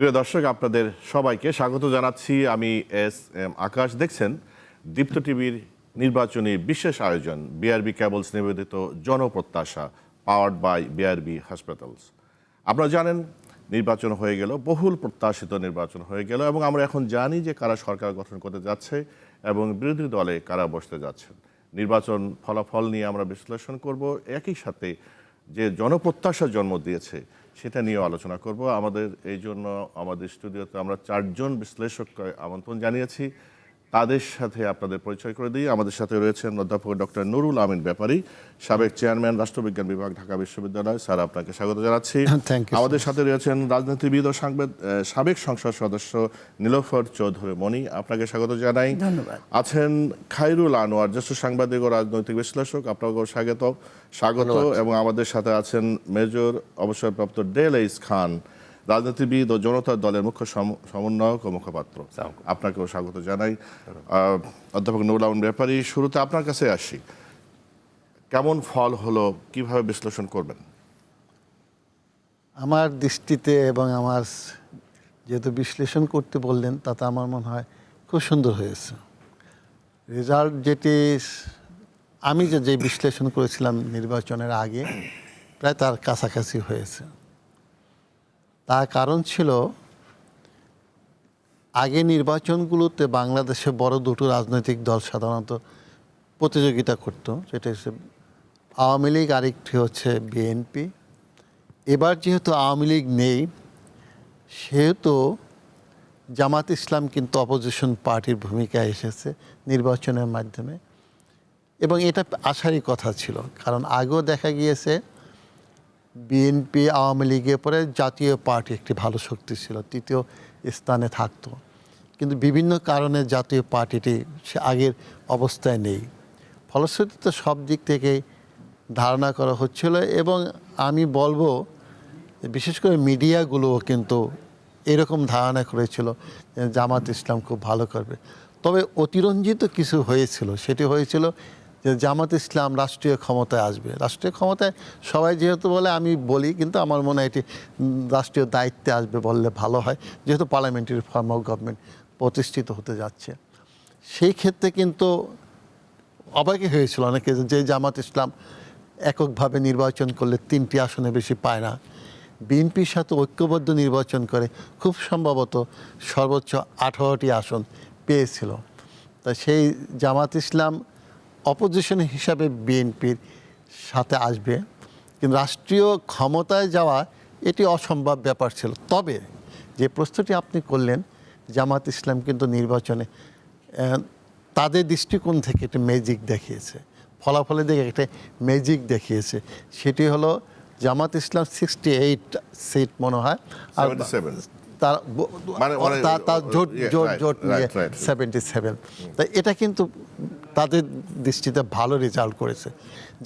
প্রিয় দর্শক, আপনাদের সবাইকে স্বাগত জানাচ্ছি। আমি এস এম আকাশ। দেখছেন দীপ্ত টিভির নির্বাচনী বিশেষ আয়োজন বিআরবি কেবলস নিবেদিত জনপ্রত্যাশা, পাওয়ার্ড বাই বিআরবি হসপিটালস। আপনারা জানেন নির্বাচন হয়ে গেল, বহুল প্রত্যাশিত নির্বাচন হয়ে গেল, এবং আমরা এখন জানি যে কারা সরকার গঠন করতে যাচ্ছে এবং বিরোধী দলে কারা বসতে যাচ্ছেন। নির্বাচন ফলাফল নিয়ে আমরা বিশ্লেষণ করব, একই সাথে যে জনপ্রত্যাশা জন্ম দিয়েছে সেটা নিয়ে আলোচনা করব। আমাদের এই জন্য আমাদের স্টুডিওতে আমরা 4 জন বিশ্লেষককে আমন্ত্রণ জানিয়েছি। তাদের সাথে আপনাদের পরিচয় করে দিই। আমাদের সাথে রয়েছেন অধ্যাপক ডক্টর নুরুল আমিন ব্যাপারী, সাবেক চেয়ারম্যান রাষ্ট্রবিজ্ঞান বিভাগ, ঢাকা বিশ্ববিদ্যালয়। স্যার, আপনাকে স্বাগত জানাচ্ছি। আমাদের সাথে রয়েছেন রাজনীতিবিদ ও সাবেক সংসদ সদস্য নীলোফর চৌধুরী মনি, আপনাকে স্বাগত জানাই। ধন্যবাদ। আছেন খায়রুল আনোয়ার, জ্যেষ্ঠ সাংবাদিক ও রাজনৈতিক বিশ্লেষক, আপনাকেও স্বাগত। এবং আমাদের সাথে আছেন মেজর অবসরপ্রাপ্ত ডেলাইস খান, রাজনীতিবিদ ও জনতা দলের মুখ্য সমন্বয়ক ও মুখপাত্র, আপনাকেও স্বাগত জানাই। অধ্যাপক নুরুল আমিন ব্যাপারী, শুরুতে আপনার কাছে আসি। কেমন ফল হলো, কিভাবে বিশ্লেষণ করবেন? আমার দৃষ্টিতে এবং আমার যেহেতু বিশ্লেষণ করতে বললেন, তাতে আমার মনে হয় খুব সুন্দর হয়েছে রেজাল্ট। যেটি আমি যে বিশ্লেষণ করেছিলাম নির্বাচনের আগে, প্রায় তার কাছাকাছি হয়েছে। তার কারণ ছিল, আগে নির্বাচনগুলোতে বাংলাদেশে বড় দুটো রাজনৈতিক দল সাধারণত প্রতিযোগিতা করত, সেটা হচ্ছে আওয়ামী লীগ, আরেকটি হচ্ছে বিএনপি। এবার যেহেতু আওয়ামী লীগ নেই, সেহেতু জামাত ইসলাম কিন্তু অপোজিশন পার্টির ভূমিকায় এসেছে নির্বাচনের মাধ্যমে, এবং এটা আশারই কথা ছিল। কারণ আগেও দেখা গিয়েছে বিএনপি আওয়ামী লীগের পরে জাতীয় পার্টি একটি ভালো শক্তি ছিল, 3য় স্থানে থাকতো, কিন্তু বিভিন্ন কারণে জাতীয় পার্টিটি সে আগের অবস্থায় নেই। ফলশ্রুতিতে সব দিক থেকে ধারণা করা হচ্ছিল, এবং আমি বলবো বিশেষ করে মিডিয়াগুলোও কিন্তু এরকম ধারণা করেছিল যে জামাত ইসলাম খুব ভালো করবে। তবে অতিরঞ্জিত কিছু হয়েছিল, সেটি হয়েছিল যে জামাত ইসলাম রাষ্ট্রীয় ক্ষমতায় আসবে। রাষ্ট্রীয় ক্ষমতায় সবাই যেহেতু বলে, আমি বলি, কিন্তু আমার মনে হয় এটি রাষ্ট্রীয় দায়িত্বে আসবে বললে ভালো হয়, যেহেতু পার্লামেন্টারি ফর্ম অফ গভর্নমেন্ট প্রতিষ্ঠিত হতে যাচ্ছে। সেই ক্ষেত্রে কিন্তু অবাকই হয়েছিল অনেকে যে জামাত ইসলাম এককভাবে নির্বাচন করলে 3টি আসনে বেশি পায় না, বিএনপির সাথে ঐক্যবদ্ধ নির্বাচন করে খুব সম্ভবত সর্বোচ্চ 18টি আসন পেয়েছিল। তা সেই জামাত ইসলাম অপোজিশন হিসাবে বিএনপির সাথে আসবে, কিন্তু রাষ্ট্রীয় ক্ষমতায় যাওয়া এটি অসম্ভব ব্যাপার ছিল। তবে যে প্রশ্নটি আপনি করলেন, জামাত ইসলাম কিন্তু নির্বাচনে তাদের দৃষ্টিকোণ থেকে একটা ম্যাজিক দেখিয়েছে, ফলাফলের দিকে একটা ম্যাজিক দেখিয়েছে। সেটি হলো জামাত ইসলাম 68 সিট মনে হয়, আর তার জোট নিয়ে 77। তাই এটা কিন্তু তাদের দৃষ্টিতে ভালো রেজাল্ট করেছে,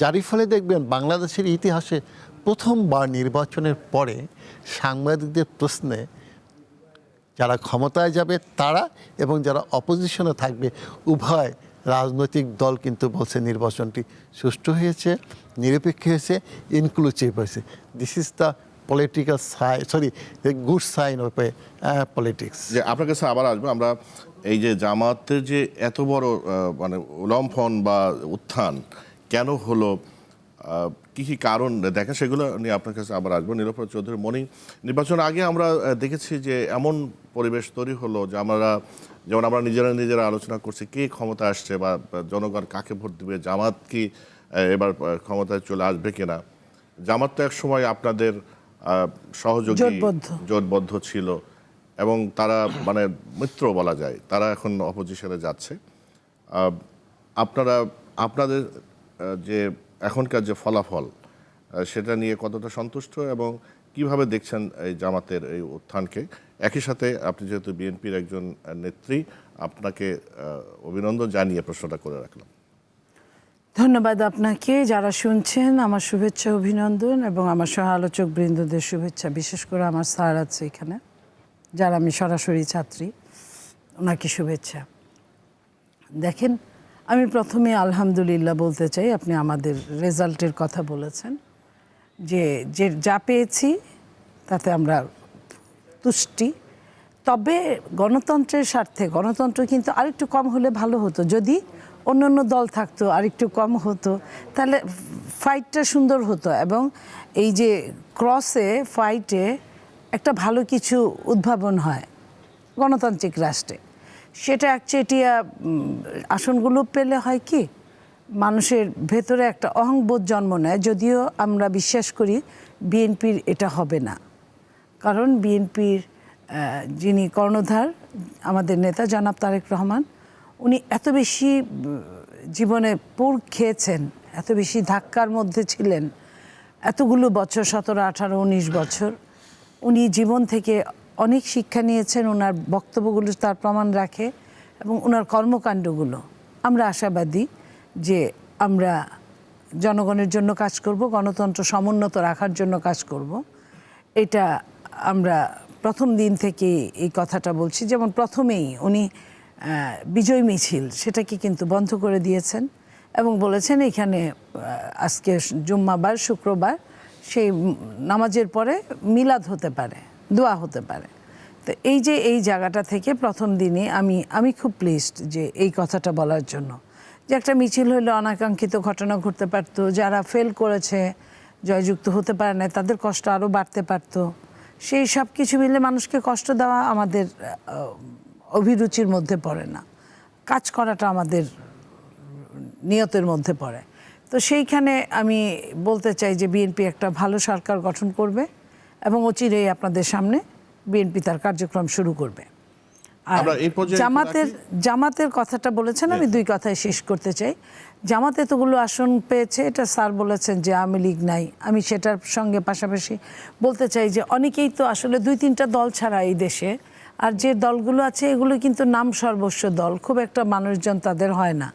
যারই ফলে দেখবেন বাংলাদেশের ইতিহাসে প্রথমবার নির্বাচনের পরে সাংবাদিকদের প্রশ্নে যারা ক্ষমতায় যাবে তারা এবং যারা অপোজিশনে থাকবে উভয় রাজনৈতিক দল কিন্তু বলছে নির্বাচনটি সুষ্ঠু হয়েছে, নিরপেক্ষ হয়েছে, ইনক্লুসিভ হয়েছে। This is the political good sign of politics. যে আপনার কাছে আবার আসবো আমরা, এই যে জামাতের যে এত বড় মানে উলম্ফন বা উত্থান কেন হলো, কী কী কারণ দেখা, সেগুলো নিয়ে আপনার কাছে আবার আসবো। নীলোফর চৌধুরী মনি, নির্বাচন আগে আমরা দেখেছি যে এমন পরিবেশ তৈরি হলো যে যেমন আমরা নিজেরা আলোচনা করছি কে ক্ষমতা আসছে বা জনগণ কাকে ভোট দেবে, জামাত কি এবার ক্ষমতায় চলে আসবে কিনা। জামাত তো এক সময় আপনাদের সহযোগী, জোটবদ্ধ ছিল, এবং তারা মানে মিত্র বলা যায়, তারা এখন অপোজিশনে যাচ্ছে। আপনাদের যে এখনকার যে ফলাফল, সেটা নিয়ে কতটা সন্তুষ্ট এবং কিভাবে দেখছেন এই জামাতের এই উত্থানকে? একই সাথে আপনি যেহেতু বিএনপির একজন নেত্রী, আপনাকে অভিনন্দন জানিয়ে প্রশ্নটা করে রাখলাম। ধন্যবাদ আপনাকে। যারা শুনছেন আমার শুভেচ্ছা, অভিনন্দন, এবং আমার সহ আলোচক বৃন্দদের শুভেচ্ছা। বিশেষ করে আমার স্যার আছে এখানে, যারা আমি সরাসরি ছাত্রী, ওনাকে শুভেচ্ছা। দেখেন, আমি প্রথমে আলহামদুলিল্লাহ বলতে চাই। আপনি আমাদের রেজাল্টের কথা বলেছেন, যে যা পেয়েছি তাতে আমরা তুষ্টি তবে গণতন্ত্রের স্বার্থে গণতন্ত্র কিন্তু আরেকটু কম হলে ভালো হতো, যদি অন্য অন্য দল থাকতো আরেকটু কম হতো, তাহলে ফাইটটা সুন্দর হতো এবং এই যে ক্রসে ফাইটে একটা ভালো কিছু উদ্ভাবন হয় গণতান্ত্রিক রাষ্ট্রে। সেটা একচেটিয়া আসনগুলো পেলে হয় কি, মানুষের ভেতরে একটা অহংবোধ জন্ম নেয়। যদিও আমরা বিশ্বাস করি বিএনপির এটা হবে না, কারণ বিএনপির যিনি কর্ণধার আমাদের নেতা জনাব তারেক রহমান, উনি এত বেশি জীবনে পোড় খেয়েছেন, এত বেশি ধাক্কার মধ্যে ছিলেন এতগুলো বছর, 17, 18, 19 বছর। উনি জীবন থেকে অনেক শিক্ষা নিয়েছেন, ওনার বক্তব্যগুলো তার প্রমাণ রাখে এবং ওনার কর্মকাণ্ডগুলো। আমরা আশাবাদী যে আমরা জনগণের জন্য কাজ করব, গণতন্ত্র সমুন্নত রাখার জন্য কাজ করব। এটা আমরা প্রথম দিন থেকে এই কথাটা বলছি। যেমন প্রথমেই উনি বিজয় মিছিল সেটাকে কিন্তু বন্ধ করে দিয়েছেন এবং বলেছেন এখানে আজকে জুম্মাবার, শুক্রবার, সেই নামাজের পরে মিলাদ হতে পারে, দোয়া হতে পারে। তো এই যে এই জায়গাটা থেকে প্রথম দিনে আমি খুব প্লিজড যে এই কথাটা বলার জন্য, যে একটা মিছিল হলে অনাকাঙ্ক্ষিত ঘটনা ঘটতে পারতো, যারা ফেল করেছে, জয়যুক্ত হতে পারে না, তাদের কষ্ট আরও বাড়তে পারতো। সেই সব কিছু মিলে মানুষকে কষ্ট দেওয়া আমাদের অভিরুচির মধ্যে পড়ে না, কাজ করাটা আমাদের নিয়তের মধ্যে পড়ে। তো সেইখানে আমি বলতে চাই যে বিএনপি একটা ভালো সরকার গঠন করবে এবং অচিরেই আপনাদের সামনে বিএনপি তার কার্যক্রম শুরু করবে। আর আমরা এই পর্যায়ে জামাতের কথাটা বলেছেন, আমি দুই কথায় শেষ করতে চাই। জামাত এতগুলো আসন পেয়েছে, এটা স্যার বলেছেন যে আওয়ামী লীগ নাই। আমি সেটার সঙ্গে পাশাপাশি বলতে চাই যে অনেকেই তো আসলে 2-3টা দল ছাড়া এই দেশে আর যে দলগুলো আছে এগুলো কিন্তু নাম সর্বস্ব দল, খুব একটা মানুষজন তাদের হয় না।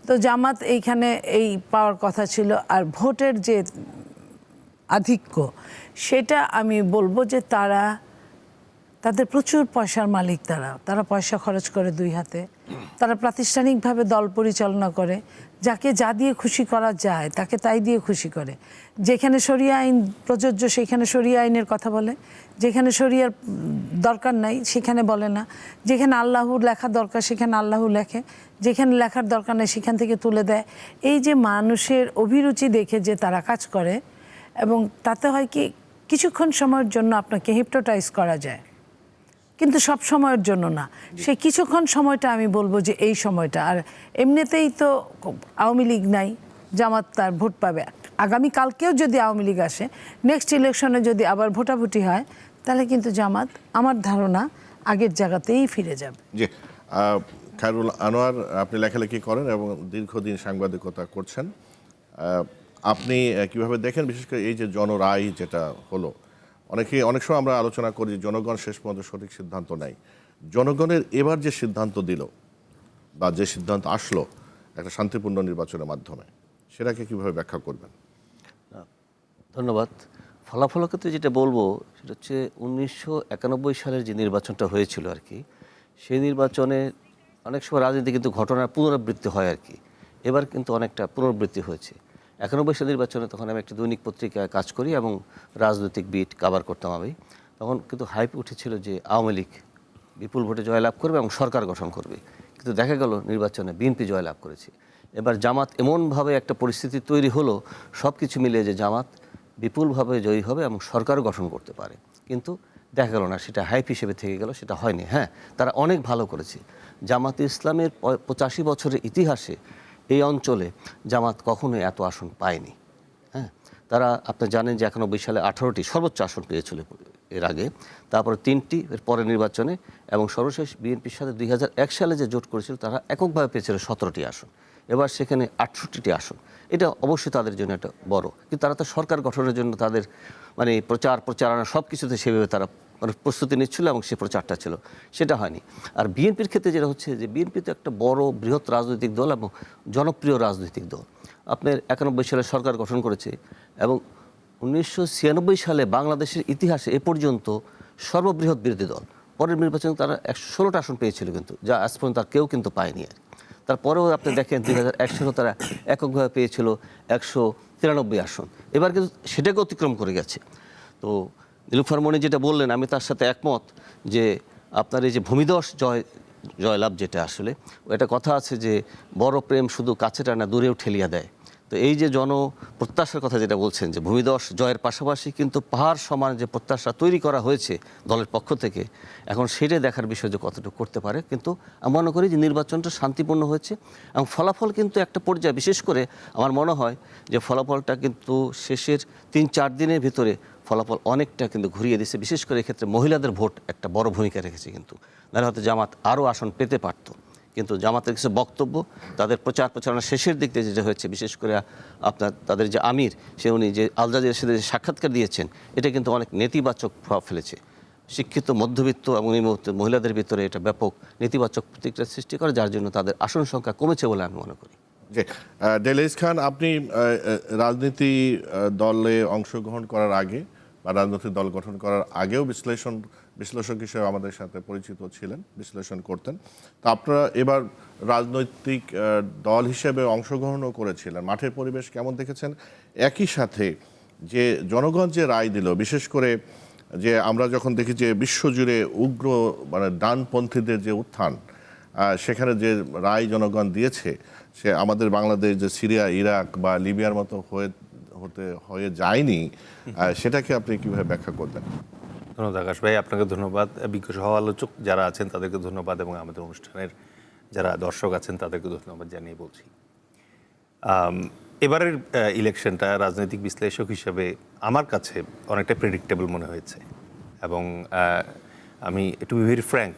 তো জামাত এইখানে এই পাওয়ার কথা ছিল। আর ভোটের যে আধিক্য, সেটা আমি বলবো যে তাদের প্রচুর পয়সার মালিক, তারা পয়সা খরচ করে দুই হাতে, তারা প্রাতিষ্ঠানিকভাবে দল পরিচালনা করে, যাকে যা দিয়ে খুশি করা যায় তাকে তাই দিয়ে খুশি করে। যেখানে শরিয়া আইন প্রযোজ্য সেখানে শরিয়া আইনের কথা বলে, যেখানে শরিয়ার দরকার নাই সেখানে বলে না, যেখানে আল্লাহর লেখা দরকার সেখানে আল্লাহ লেখে, যেখানে লেখার দরকার নেই সেখান থেকে তুলে দেয়। এই যে মানুষের অভিরুচি দেখে যে তারা কাজ করে, এবং তাতে হয় কি কিছুক্ষণ সময়ের জন্য আপনাকে হিপনোটাইজ করা যায়, কিন্তু সব সময়ের জন্য না। সেই কিছুক্ষণ সময়টা আমি বলবো যে এই সময়টা। আর এমনিতেই তো আওয়ামী লীগ নাই, জামাত তার ভোট পাবে। আগামী কালকেও যদি আওয়ামী লীগ আসে, নেক্সট ইলেকশনে যদি আবার ভোটাভুটি হয়, তাহলে কিন্তু জামাত আমার ধারণা আগের জায়গাতেই ফিরে যাবে। জি, খায়রুল আনোয়ার, আপনি লেখালেখি করেন এবং দীর্ঘদিন সাংবাদিকতা করছেন। আপনি কিভাবে দেখেন বিশেষ করে এই যে জনরায় যেটা হলো? অনেক সময় আমরা আলোচনা করি জনগণ শেষ পর্যন্ত সঠিক সিদ্ধান্ত নেয়। জনগণের এবার যে সিদ্ধান্ত দিল বা যে সিদ্ধান্ত আসলো একটা শান্তিপূর্ণ নির্বাচনের মাধ্যমে, সেটাকে কিভাবে ব্যাখ্যা করবেন? ধন্যবাদ। ফলাফলের ক্ষেত্রে যেটা বলবো সেটা হচ্ছে 1991 সালের যে নির্বাচনটা হয়েছিল আর কি, সেই নির্বাচনে অনেক সময় রাজনীতি কিন্তু ঘটনার পুনরাবৃত্তি হয় আর কি। এবার কিন্তু অনেকটা পুনরাবৃত্তি হয়েছে। 91 সালের নির্বাচনে তখন আমি একটা দৈনিক পত্রিকায় কাজ করি এবং রাজনৈতিক বিট কভার করতাম আমি। তখন কিন্তু হাইপ উঠেছিল যে আওয়ামী লীগ বিপুল ভোটে জয়লাভ করবে এবং সরকার গঠন করবে, কিন্তু দেখা গেল নির্বাচনে বিএনপি জয়লাভ করেছে। এবার জামাত এমনভাবে একটা পরিস্থিতি তৈরি হলো, সব কিছু মিলিয়ে যে জামাত বিপুলভাবে জয়ী হবে এবং সরকার গঠন করতে পারে, কিন্তু দেখা গেল না, সেটা হাইপ হিসেবে থেকে গেল, সেটা হয়নি। হ্যাঁ, তারা অনেক ভালো করেছে। জামাতে ইসলামের 85 বছরের ইতিহাসে এই অঞ্চলে জামাত কখনোই এত আসন পায়নি। হ্যাঁ, তারা আপনি জানেন যে 91 সালে 18টি সর্বোচ্চ আসন পেয়েছিল এর আগে, তারপরে 3টি এর পরের নির্বাচনে, এবং সর্বশেষ বিএনপির সাথে 2001 সালে যে জোট করেছিল তারা এককভাবে পেয়েছিল 17টি আসন, এবার সেখানে 68টি আসন। এটা অবশ্যই তাদের জন্য একটা বড়, কিন্তু তারা তো সরকার গঠনের জন্য তাদের মানে প্রচারণা সব কিছুতে সেভাবে তারা মানে প্রস্তুতি নিচ্ছিল এবং সে প্রচারটা ছিল, সেটা হয়নি। আর বিএনপির ক্ষেত্রে যেটা হচ্ছে যে বিএনপি তো একটা বড় বৃহৎ রাজনৈতিক দল এবং জনপ্রিয় রাজনৈতিক দল। আপনার 91 সালে সরকার গঠন করেছে এবং 1996 সালে বাংলাদেশের ইতিহাসে এ পর্যন্ত সর্ববৃহৎ বিরোধী দল। পরের নির্বাচনে তারা 116টা আসন পেয়েছিল, কিন্তু যা আজ পর্যন্ত তার কেউ কিন্তু পায়নি। আর তারপরেও আপনি দেখেন 2001 সালে তারা এককভাবে পেয়েছিল 193 আসন, এবার কিন্তু সেটাকে অতিক্রম করে গেছে। তো নীলুফার মনি যেটা বললেন আমি তার সাথে একমত যে আপনার এই যে ভূমিধস জয়লাভ যেটা আসলে একটা কথা আছে যে বড় প্রেম শুধু কাছে টানা দূরেও ঠেলিয়া দেয়। তো এই যে প্রত্যাশার কথা যেটা বলছেন যে ভূমিধস জয়ের পাশাপাশি কিন্তু পাহাড় সমান যে প্রত্যাশা তৈরি করা হয়েছে দলের পক্ষ থেকে, এখন সেটা দেখার বিষয় যে কতটুকু করতে পারে। কিন্তু আমি মনে করি যে নির্বাচনটা শান্তিপূর্ণ হয়েছে এবং ফলাফল কিন্তু একটা পর্যায়ে, বিশেষ করে আমার মনে হয় যে ফলাফলটা কিন্তু শেষের 3-4 দিনের ভিতরে ফলাফল অনেকটা কিন্তু ঘুরিয়ে দিচ্ছে। বিশেষ করে এক্ষেত্রে মহিলাদের ভোট একটা বড় ভূমিকা রেখেছে, কিন্তু নাহলে হয়তো জামাত আরও আসন পেতে পারত। কিন্তু জামাতের কিছু বক্তব্য, তাদের প্রচারণা শেষের দিক দিয়ে যেটা হয়েছে, বিশেষ করে আপনার তাদের যে আমির, সে উনি যে আল জাজিরার সাথে যে সাক্ষাৎকার দিয়েছেন, এটা কিন্তু অনেক নেতিবাচক প্রভাব ফেলেছে। শিক্ষিত মধ্যবিত্ত এবং নিম্নবিত্ত মহিলাদের ভিতরে এটা ব্যাপক নেতিবাচক প্রতিক্রিয়া সৃষ্টি করে, যার জন্য তাদের আসন সংখ্যা কমেছে বলে আমি মনে করি। জি, ডেলিস খান, আপনি রাজনীতি দলে অংশগ্রহণ করার আগে বা রাজনৈতিক দল গঠন করার আগেও বিশ্লেষক হিসেবে আমাদের সাথে পরিচিত ছিলেন, বিশ্লেষণ করতেন। তো আপনারা এবার রাজনৈতিক দল হিসেবে অংশগ্রহণও করেছিলেন, মাঠের পরিবেশ কেমন দেখেছেন? একই সাথে যে জনগণ যে রায় দিল, বিশেষ করে যে আমরা যখন দেখি যে বিশ্বজুড়ে উগ্র মানে ডানপন্থীদের যে উত্থান, সেখানে যে রায় জনগণ দিয়েছে, সে আমাদের বাংলাদেশ যে সিরিয়া, ইরাক বা লিবিয়ার মতো হয়ে যায়নি, সেটাকে আপনি কিভাবে ব্যাখ্যা করবেন? ধন্যবাদ আকাশ ভাই, আপনাকে ধন্যবাদ। বিজ্ঞ সহ আলোচক যারা আছেন তাদেরকে ধন্যবাদ এবং আমাদের অনুষ্ঠানের যারা দর্শক আছেন তাদেরকে ধন্যবাদ জানিয়ে বলছি। এবারের ইলেকশনটা রাজনৈতিক বিশ্লেষক হিসেবে আমার কাছে অনেকটা প্রেডিক্টেবল মনে হয়েছে এবং আমি টু বি ভেরি ফ্র্যাঙ্ক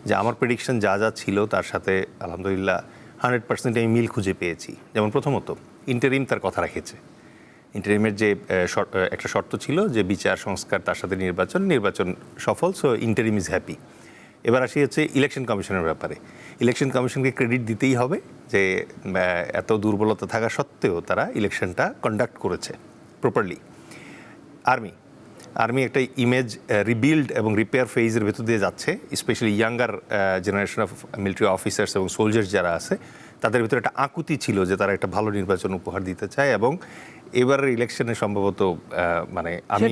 যে আমার প্রেডিকশন যা যা ছিল তার সাথে আলহামদুলিল্লাহ 100% আমি মিল খুঁজে পেয়েছি। যেমন প্রথমত ইন্টারিম তার কথা রেখেছে। ইন্টারিমের যে একটা শর্ত ছিল যে বিচার সংস্কার তার সাথে নির্বাচন সফল, সো ইন্টারিম ইজ হ্যাপি। এবার আসি হচ্ছে ইলেকশন কমিশনের ব্যাপারে। ইলেকশন কমিশনকে ক্রেডিট দিতেই হবে যে এত দুর্বলতা থাকা সত্ত্বেও তারা ইলেকশনটা কন্ডাক্ট করেছে প্রপারলি। আর্মি একটা ইমেজ রিবিল্ড এবং রিপেয়ার ফেজের ভেতর দিয়ে যাচ্ছে, specially younger generation of military officers এবং সোলজার্স যারা আছে, তাদের ভিতরে একটা আকুতি ছিল যে তারা একটা ভালো নির্বাচন উপহার দিতে চায় এবং এবারের ইলেকশনে সম্ভবত মানে আমি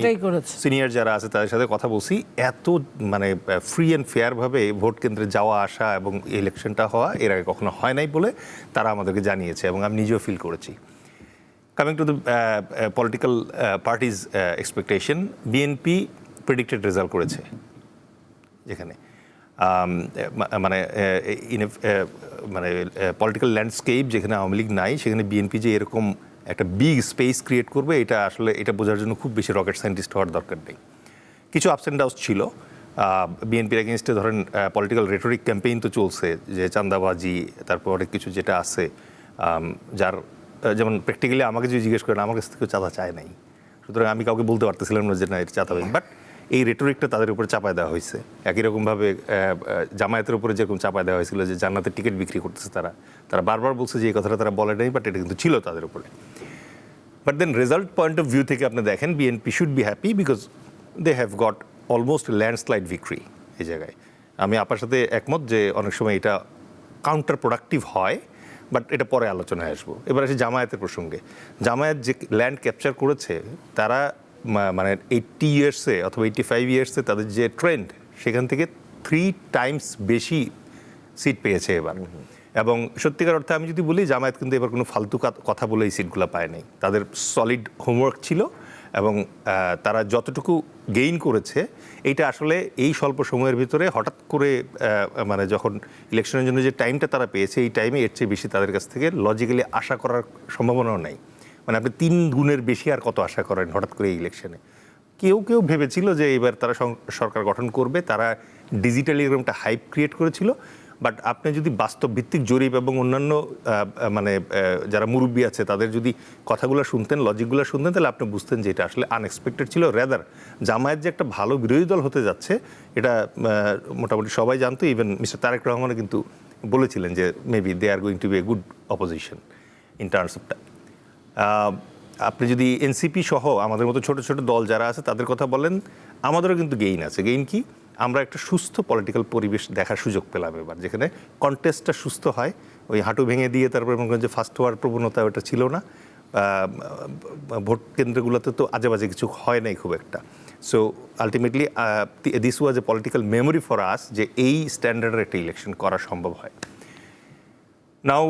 সিনিয়র যারা আছে তাদের সাথে কথা বলছি, এত মানে ফ্রি অ্যান্ড ফেয়ারভাবে ভোট কেন্দ্রে যাওয়া আসা এবং ইলেকশনটা হওয়া এর আগে কখনো হয় নাই বলে তারা আমাদেরকে জানিয়েছে এবং আমি নিজেও ফিল করেছি। Coming to the political parties expectation, BNP predicted result করেছে, যেখানে মানে পলিটিক্যাল ল্যান্ডস্কেপ যেখানে আওয়ামী লীগ নাই, সেখানে বিএনপি যে এরকম একটা বিগ স্পেস ক্রিয়েট করবে, এটা আসলে এটা বোঝার জন্য খুব বেশি রকেট সায়েন্টিস্ট হওয়ার দরকার নেই। কিছু আপস অ্যান্ড ডাউনস ছিল। বিএনপির এগেনস্টে ধরেন পলিটিক্যাল রেটরিক ক্যাম্পেইন তো চলছে, যে চাঁদাবাজি, তারপর অনেক কিছু যেটা আছে, যার যেমন প্র্যাকটিক্যালি আমাকে যদি জিজ্ঞেস করেন, আমার কাছ থেকে চাঁদা চায় নাই, সুতরাং আমি কাউকে বলতে পারতেছিলাম না যে না এটা চাঁদাবাজি। বাট এই রেটরিকটা তাদের উপরে চাপায় দেওয়া হয়েছে। একই রকমভাবে জামায়াতের উপরে যেরকম চাপায় দেওয়া হয়েছিল যে জান্নাতের টিকিট বিক্রি করতেছে তারা বারবার বলছে যে এই কথাটা তারা বলে নাই, বাট এটা কিন্তু ছিল তাদের উপরে। But then result point of view থেকে আপনি দেখেন BNP should be happy because they have got almost landslide victory এই জায়গায়। আমি আপনার সাথে একমত যে অনেক সময় এটা কাউন্টার প্রোডাক্টিভ হয়, বাট এটা পরে আলোচনায় আসবো। এবার আসি জামায়াতের প্রসঙ্গে। জামায়াত যে ল্যান্ড ক্যাপচার করেছে, তারা মানে 80 ইয়ার্সে অথবা 85 ইয়ার্সে তাদের যে ট্রেন্ড, সেখান থেকে 3 টাইমস বেশি সিট পেয়েছে এবার। এবং সত্যিকার অর্থে আমি যদি বলি, জামায়াত কিন্তু এবার কোনো ফালতু কথা বলে এই সিটগুলো পায় নাই। তাদের সলিড হোমওয়ার্ক ছিল এবং তারা যতটুকু গেইন করেছে, এইটা আসলে এই স্বল্প সময়ের ভিতরে হঠাৎ করে মানে যখন ইলেকশনের জন্য যে টাইমটা তারা পেয়েছে, এই টাইমে এর চেয়ে বেশি তাদের কাছ থেকে লজিক্যালি আশা করার সম্ভাবনাও নাই। মানে আপনি 3 গুণের বেশি আর কত আশা করেন হঠাৎ করে এই ইলেকশনে? কেউ ভেবেছিল যে এবার তারা সরকার গঠন করবে, তারা ডিজিটালি এরকম একটা হাইপ ক্রিয়েট করেছিল। বাট আপনি যদি বাস্তব ভিত্তিক জরিপ এবং অন্যান্য মানে যারা মুরব্বী আছে তাদের যদি কথাগুলো শুনতেন, লজিকগুলো শুনতেন, তাহলে আপনি বুঝতেন যে এটা আসলে আনএক্সপেক্টেড ছিল। রেদার জামায়াত যে একটা ভালো বিরোধী দল হতে যাচ্ছে, এটা মোটামুটি সবাই জানতো। ইভেন মিস্টার তারেক রহমানও কিন্তু বলেছিলেন যে maybe they are going to be a good opposition in terms of time. আপনি যদি এনসিপি সহ আমাদের মতো ছোট ছোট দল যারা আছে তাদের কথা বলেন, আমাদেরও কিন্তু গেইন আছে। গেইন কি? আমরা একটা সুস্থ পলিটিক্যাল পরিবেশ দেখার সুযোগ পেলাম এবার, যেখানে কন্টেস্টটা সুস্থ হয়। ওই হাঁটু ভেঙে দিয়ে তারপরে মনে করেন যে ফার্স্ট হওয়ার প্রবণতা ওটা ছিল না। ভোট কেন্দ্রগুলোতে তো আজে বাজে কিছু হয় নাই খুব একটা। So ultimately this was a political memory for us যে এই স্ট্যান্ডার্ডের একটা ইলেকশন করা সম্ভব হয়। নাও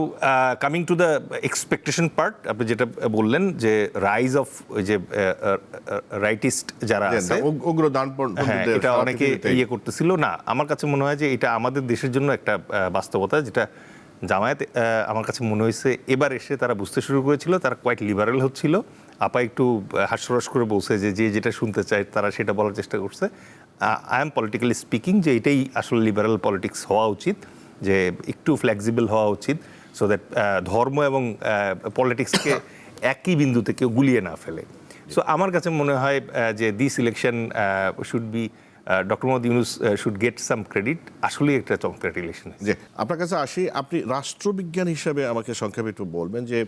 coming to the expectation part, আপনি যেটা বললেন যে রাইজ অফ যে রাইটিস্ট যারা আছে, উগ্র হ্যাঁ, এটা অনেকে ইয়ে করতেছিল না। আমার কাছে মনে হয় যে এটা আমাদের দেশের জন্য একটা বাস্তবতা, যেটা জামায়াত আমার কাছে মনে হয়েছে এবার এসে তারা বুঝতে শুরু করেছিল, তারা কোয়াইট লিবারেল হচ্ছিল। আপা একটু হাস্যরস করে বলছে যে যে যেটা শুনতে চায় তারা সেটা বলার চেষ্টা করছে। আই এম পলিটিক্যালি স্পিকিং যে এটাই আসলে লিবারেল পলিটিক্স হওয়া উচিত, যে একটু ফ্লেক্সিবল হওয়া উচিত, সো দ্যাট ধর্ম এবং পলিটিক্সকে একই বিন্দুতে কেউ গুলিয়ে না ফেলে। সো আমার কাছে মনে হয় যে this election should be, doctor Mohammad Yunus should get some credit. আসলেই একটা চমৎকার ইলেকশন। যে আপনার কাছে আসি, আপনি রাষ্ট্রবিজ্ঞান হিসাবে আমাকে সংক্ষেপে একটু বলবেন যে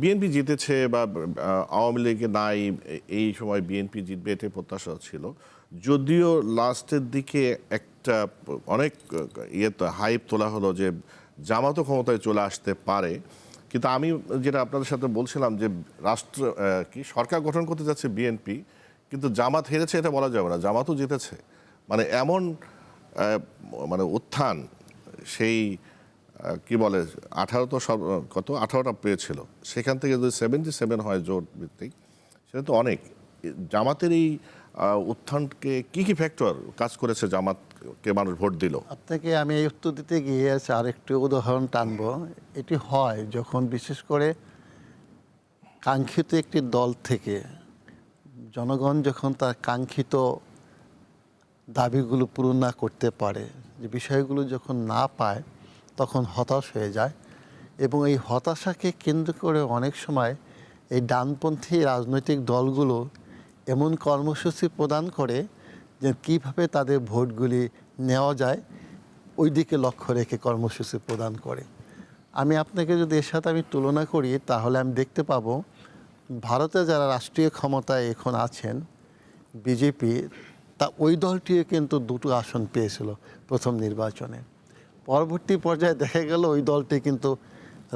বিএনপি জিতেছে বা আওয়ামী লীগে নাই, এই সময় বিএনপি জিতবে এটা প্রত্যাশা ছিল, যদিও লাস্টের দিকে একটা অনেক হাইপ তোলা হলো যে জামাতও ক্ষমতায় চলে আসতে পারে। কিন্তু আমি যেটা আপনাদের সাথে বলছিলাম যে সরকার গঠন করতে যাচ্ছে বিএনপি, কিন্তু জামাত হেরেছে এটা বলা যাবে না, জামাতও জিতেছে। মানে এমন মানে উত্থান, সেই কি বলে 18টা পেয়েছিল, সেখান থেকে যদি 77 হয় জোট ভিত্তিক, সেটা তো অনেক। জামাতের এই উত্থানকে কি কি ফ্যাক্টর কাজ করেছে জামাতকে মানুষ ভোট দিল? আপনাকে আমি এই উত্তর দিতে গিয়ে আরেকটু উদাহরণ টানবো। এটি হয় যখন বিশেষ করে কাঙ্ক্ষিত একটি দল থেকে জনগণ যখন তার কাঙ্ক্ষিত দাবিগুলো পূরণ না করতে পারে, যে বিষয়গুলো যখন না পায়, তখন হতাশ হয়ে যায়। এবং এই হতাশাকে কেন্দ্র করে অনেক সময় এই ডানপন্থী রাজনৈতিক দলগুলো এমন কর্মসূচি প্রদান করে যে কীভাবে তাদের ভোটগুলি নেওয়া যায়, ওই দিকে লক্ষ্য রেখে কর্মসূচি প্রদান করে। আমি আপনাকে যদি এর সাথে আমি তুলনা করি, তাহলে আমি দেখতে পাবো ভারতে যারা রাষ্ট্রীয় ক্ষমতায় এখন আছেন, বিজেপি, তা ওই দলটিও কিন্তু 2টো আসন পেয়েছিল প্রথম নির্বাচনে। পরবর্তী পর্যায়ে দেখা গেল ওই দলটি কিন্তু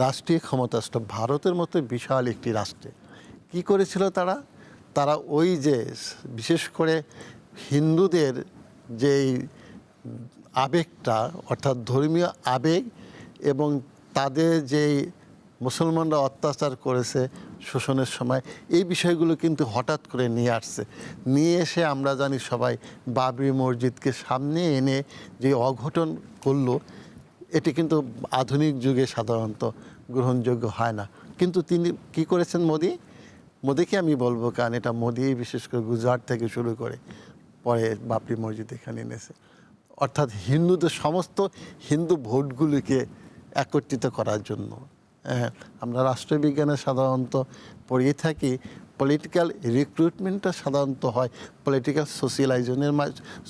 রাষ্ট্রীয় ক্ষমতাস্থ, ভারতের মতো বিশাল একটি রাষ্ট্রে কি করেছিল তারা ওই যে বিশেষ করে হিন্দুদের যেই আবেগটা, অর্থাৎ ধর্মীয় আবেগ, এবং তাদের যেই মুসলমানরা অত্যাচার করেছে শোষণের সময়, এই বিষয়গুলো কিন্তু হঠাৎ করে নিয়ে এসে আমরা জানি সবাই বাবরি মসজিদকে সামনে এনে যে অঘটন করলো, এটি কিন্তু আধুনিক যুগে সাধারণত গ্রহণযোগ্য হয় না। কিন্তু তিনি কি করেছেন, মোদিকে আমি বলবো, কারণ এটা মোদি বিশেষ করে গুজরাট থেকে শুরু করে পরে বাবরি মসজিদ এখানে এনেছে, অর্থাৎ হিন্দুদের সমস্ত হিন্দু ভোটগুলিকে একত্রিত করার জন্য। আমরা রাষ্ট্রবিজ্ঞানে সাধারণত পড়িয়ে থাকি, পলিটিক্যাল রিক্রুটমেন্টটা সাধারণত হয় পলিটিক্যাল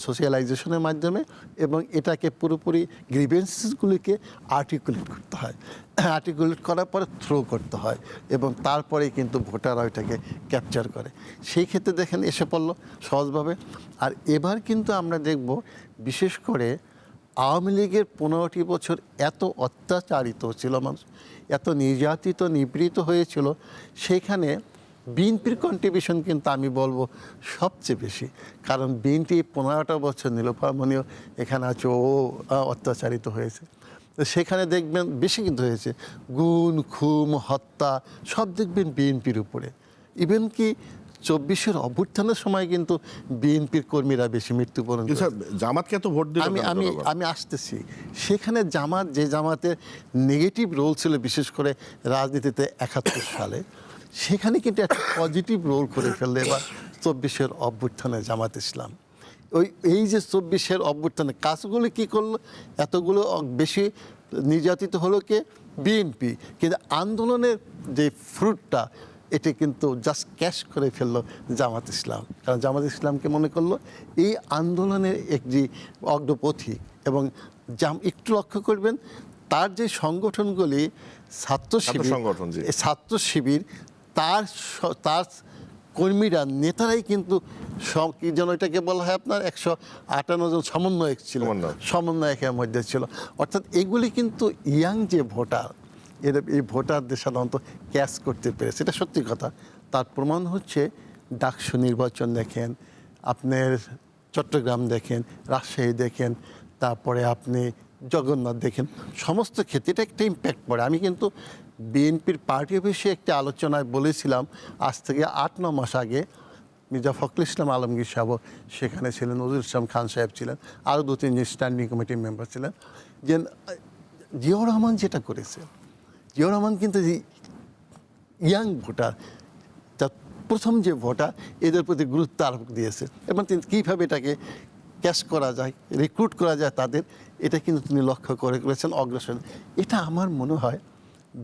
সোশিয়ালাইজেশনের মাধ্যমে, এবং এটাকে পুরোপুরি গ্রিভেন্সেসগুলিকে আর্টিকুলেট করতে হয়, আর্টিকুলেট করার পরে থ্রো করতে হয়, এবং তারপরেই কিন্তু ভোটাররা ওইটাকে ক্যাপচার করে। সেই ক্ষেত্রে দেখেন এসে পড়লো সহজভাবে। আর এবার কিন্তু আমরা দেখব বিশেষ করে আওয়ামী লীগের 15টি বছর এত অত্যাচারিত ছিল মানুষ, এত নির্যাতিত নিপীড়িত হয়েছিল, সেইখানে বিএনপির কন্ট্রিবিউশন কিন্তু আমি বলবো সবচেয়ে বেশি। কারণ বিএনপি 15টা বছর নীলোফার মনিও এখানে আছে, ও অত্যাচারিত হয়েছে। তো সেখানে দেখবেন বেশি কিন্তু হয়েছে, গুম খুন হত্যা সব দেখবেন বিএনপির উপরে। ইভেন কি 24-এর অভ্যুত্থানের সময় কিন্তু বিএনপির কর্মীরা বেশি মৃত্যুবরণ করেছে। জামাতকে এত ভোট দিল, আমি আসতেছি সেখানে। জামাতের নেগেটিভ রোল ছিল বিশেষ করে রাজনীতিতে 71 সালে, সেখানে কিন্তু একটা পজিটিভ রোল করে ফেললে এবার 24-এর অভ্যুত্থানে জামাত ইসলাম। এই যে 24-এর অভ্যুত্থানে কাজগুলো কি করলো, এতগুলো বেশি নির্যাতিত হলো কে, বিএনপি, কিন্তু আন্দোলনের যে ফ্রুটটা এটি কিন্তু জাস্ট ক্যাশ করে ফেললো জামাত ইসলাম। কারণ জামাত ইসলামকে মনে করলো এই আন্দোলনের একটি অগ্রপথিক। এবং একটু লক্ষ্য করবেন তার যে সংগঠনগুলি, ছাত্র শিবির, তার কর্মীরা, নেতারাই কিন্তু কি যেন এটাকে বলা হয় আপনার 158 জন সমন্বয়ক ছিল, সমন্বয়কের মধ্যে ছিল। অর্থাৎ এগুলি কিন্তু ইয়াং যে ভোটার, এই ভোটারদের সাধারণত ক্যাচ করতে পেরেছে, এটা সত্যি কথা। তার প্রমাণ হচ্ছে ডাকসু নির্বাচন দেখেন, আপনার চট্টগ্রাম দেখেন, রাজশাহী দেখেন, তারপরে আপনি জগন্নাথ দেখেন, সমস্ত ক্ষেত্রে এটা একটা ইম্প্যাক্ট পড়ে। আমি কিন্তু বিএনপির পার্টি অফিসে একটা আলোচনায় বলেছিলাম আজ থেকে 8-9 মাস আগে, মির্জা ফখরুল ইসলাম আলমগীর সাহেব সেখানে ছিলেন, নজরুল ইসলাম খান সাহেব ছিলেন, আরও 2-3 স্ট্যান্ডিং কমিটির মেম্বার ছিলেন, যে জিয়াউর রহমান যেটা করেছে, জিয়াউর রহমান কিন্তু ইয়াং ভোটার, তার প্রথম যে ভোটার, এদের প্রতি গুরুত্ব আরোপ দিয়েছে এবং তিনি কীভাবে এটাকে ক্যাশ করা যায়, রিক্রুট করা যায় তাদের, এটা কিন্তু তিনি লক্ষ্য করেছেন অগ্রসর। এটা আমার মনে হয়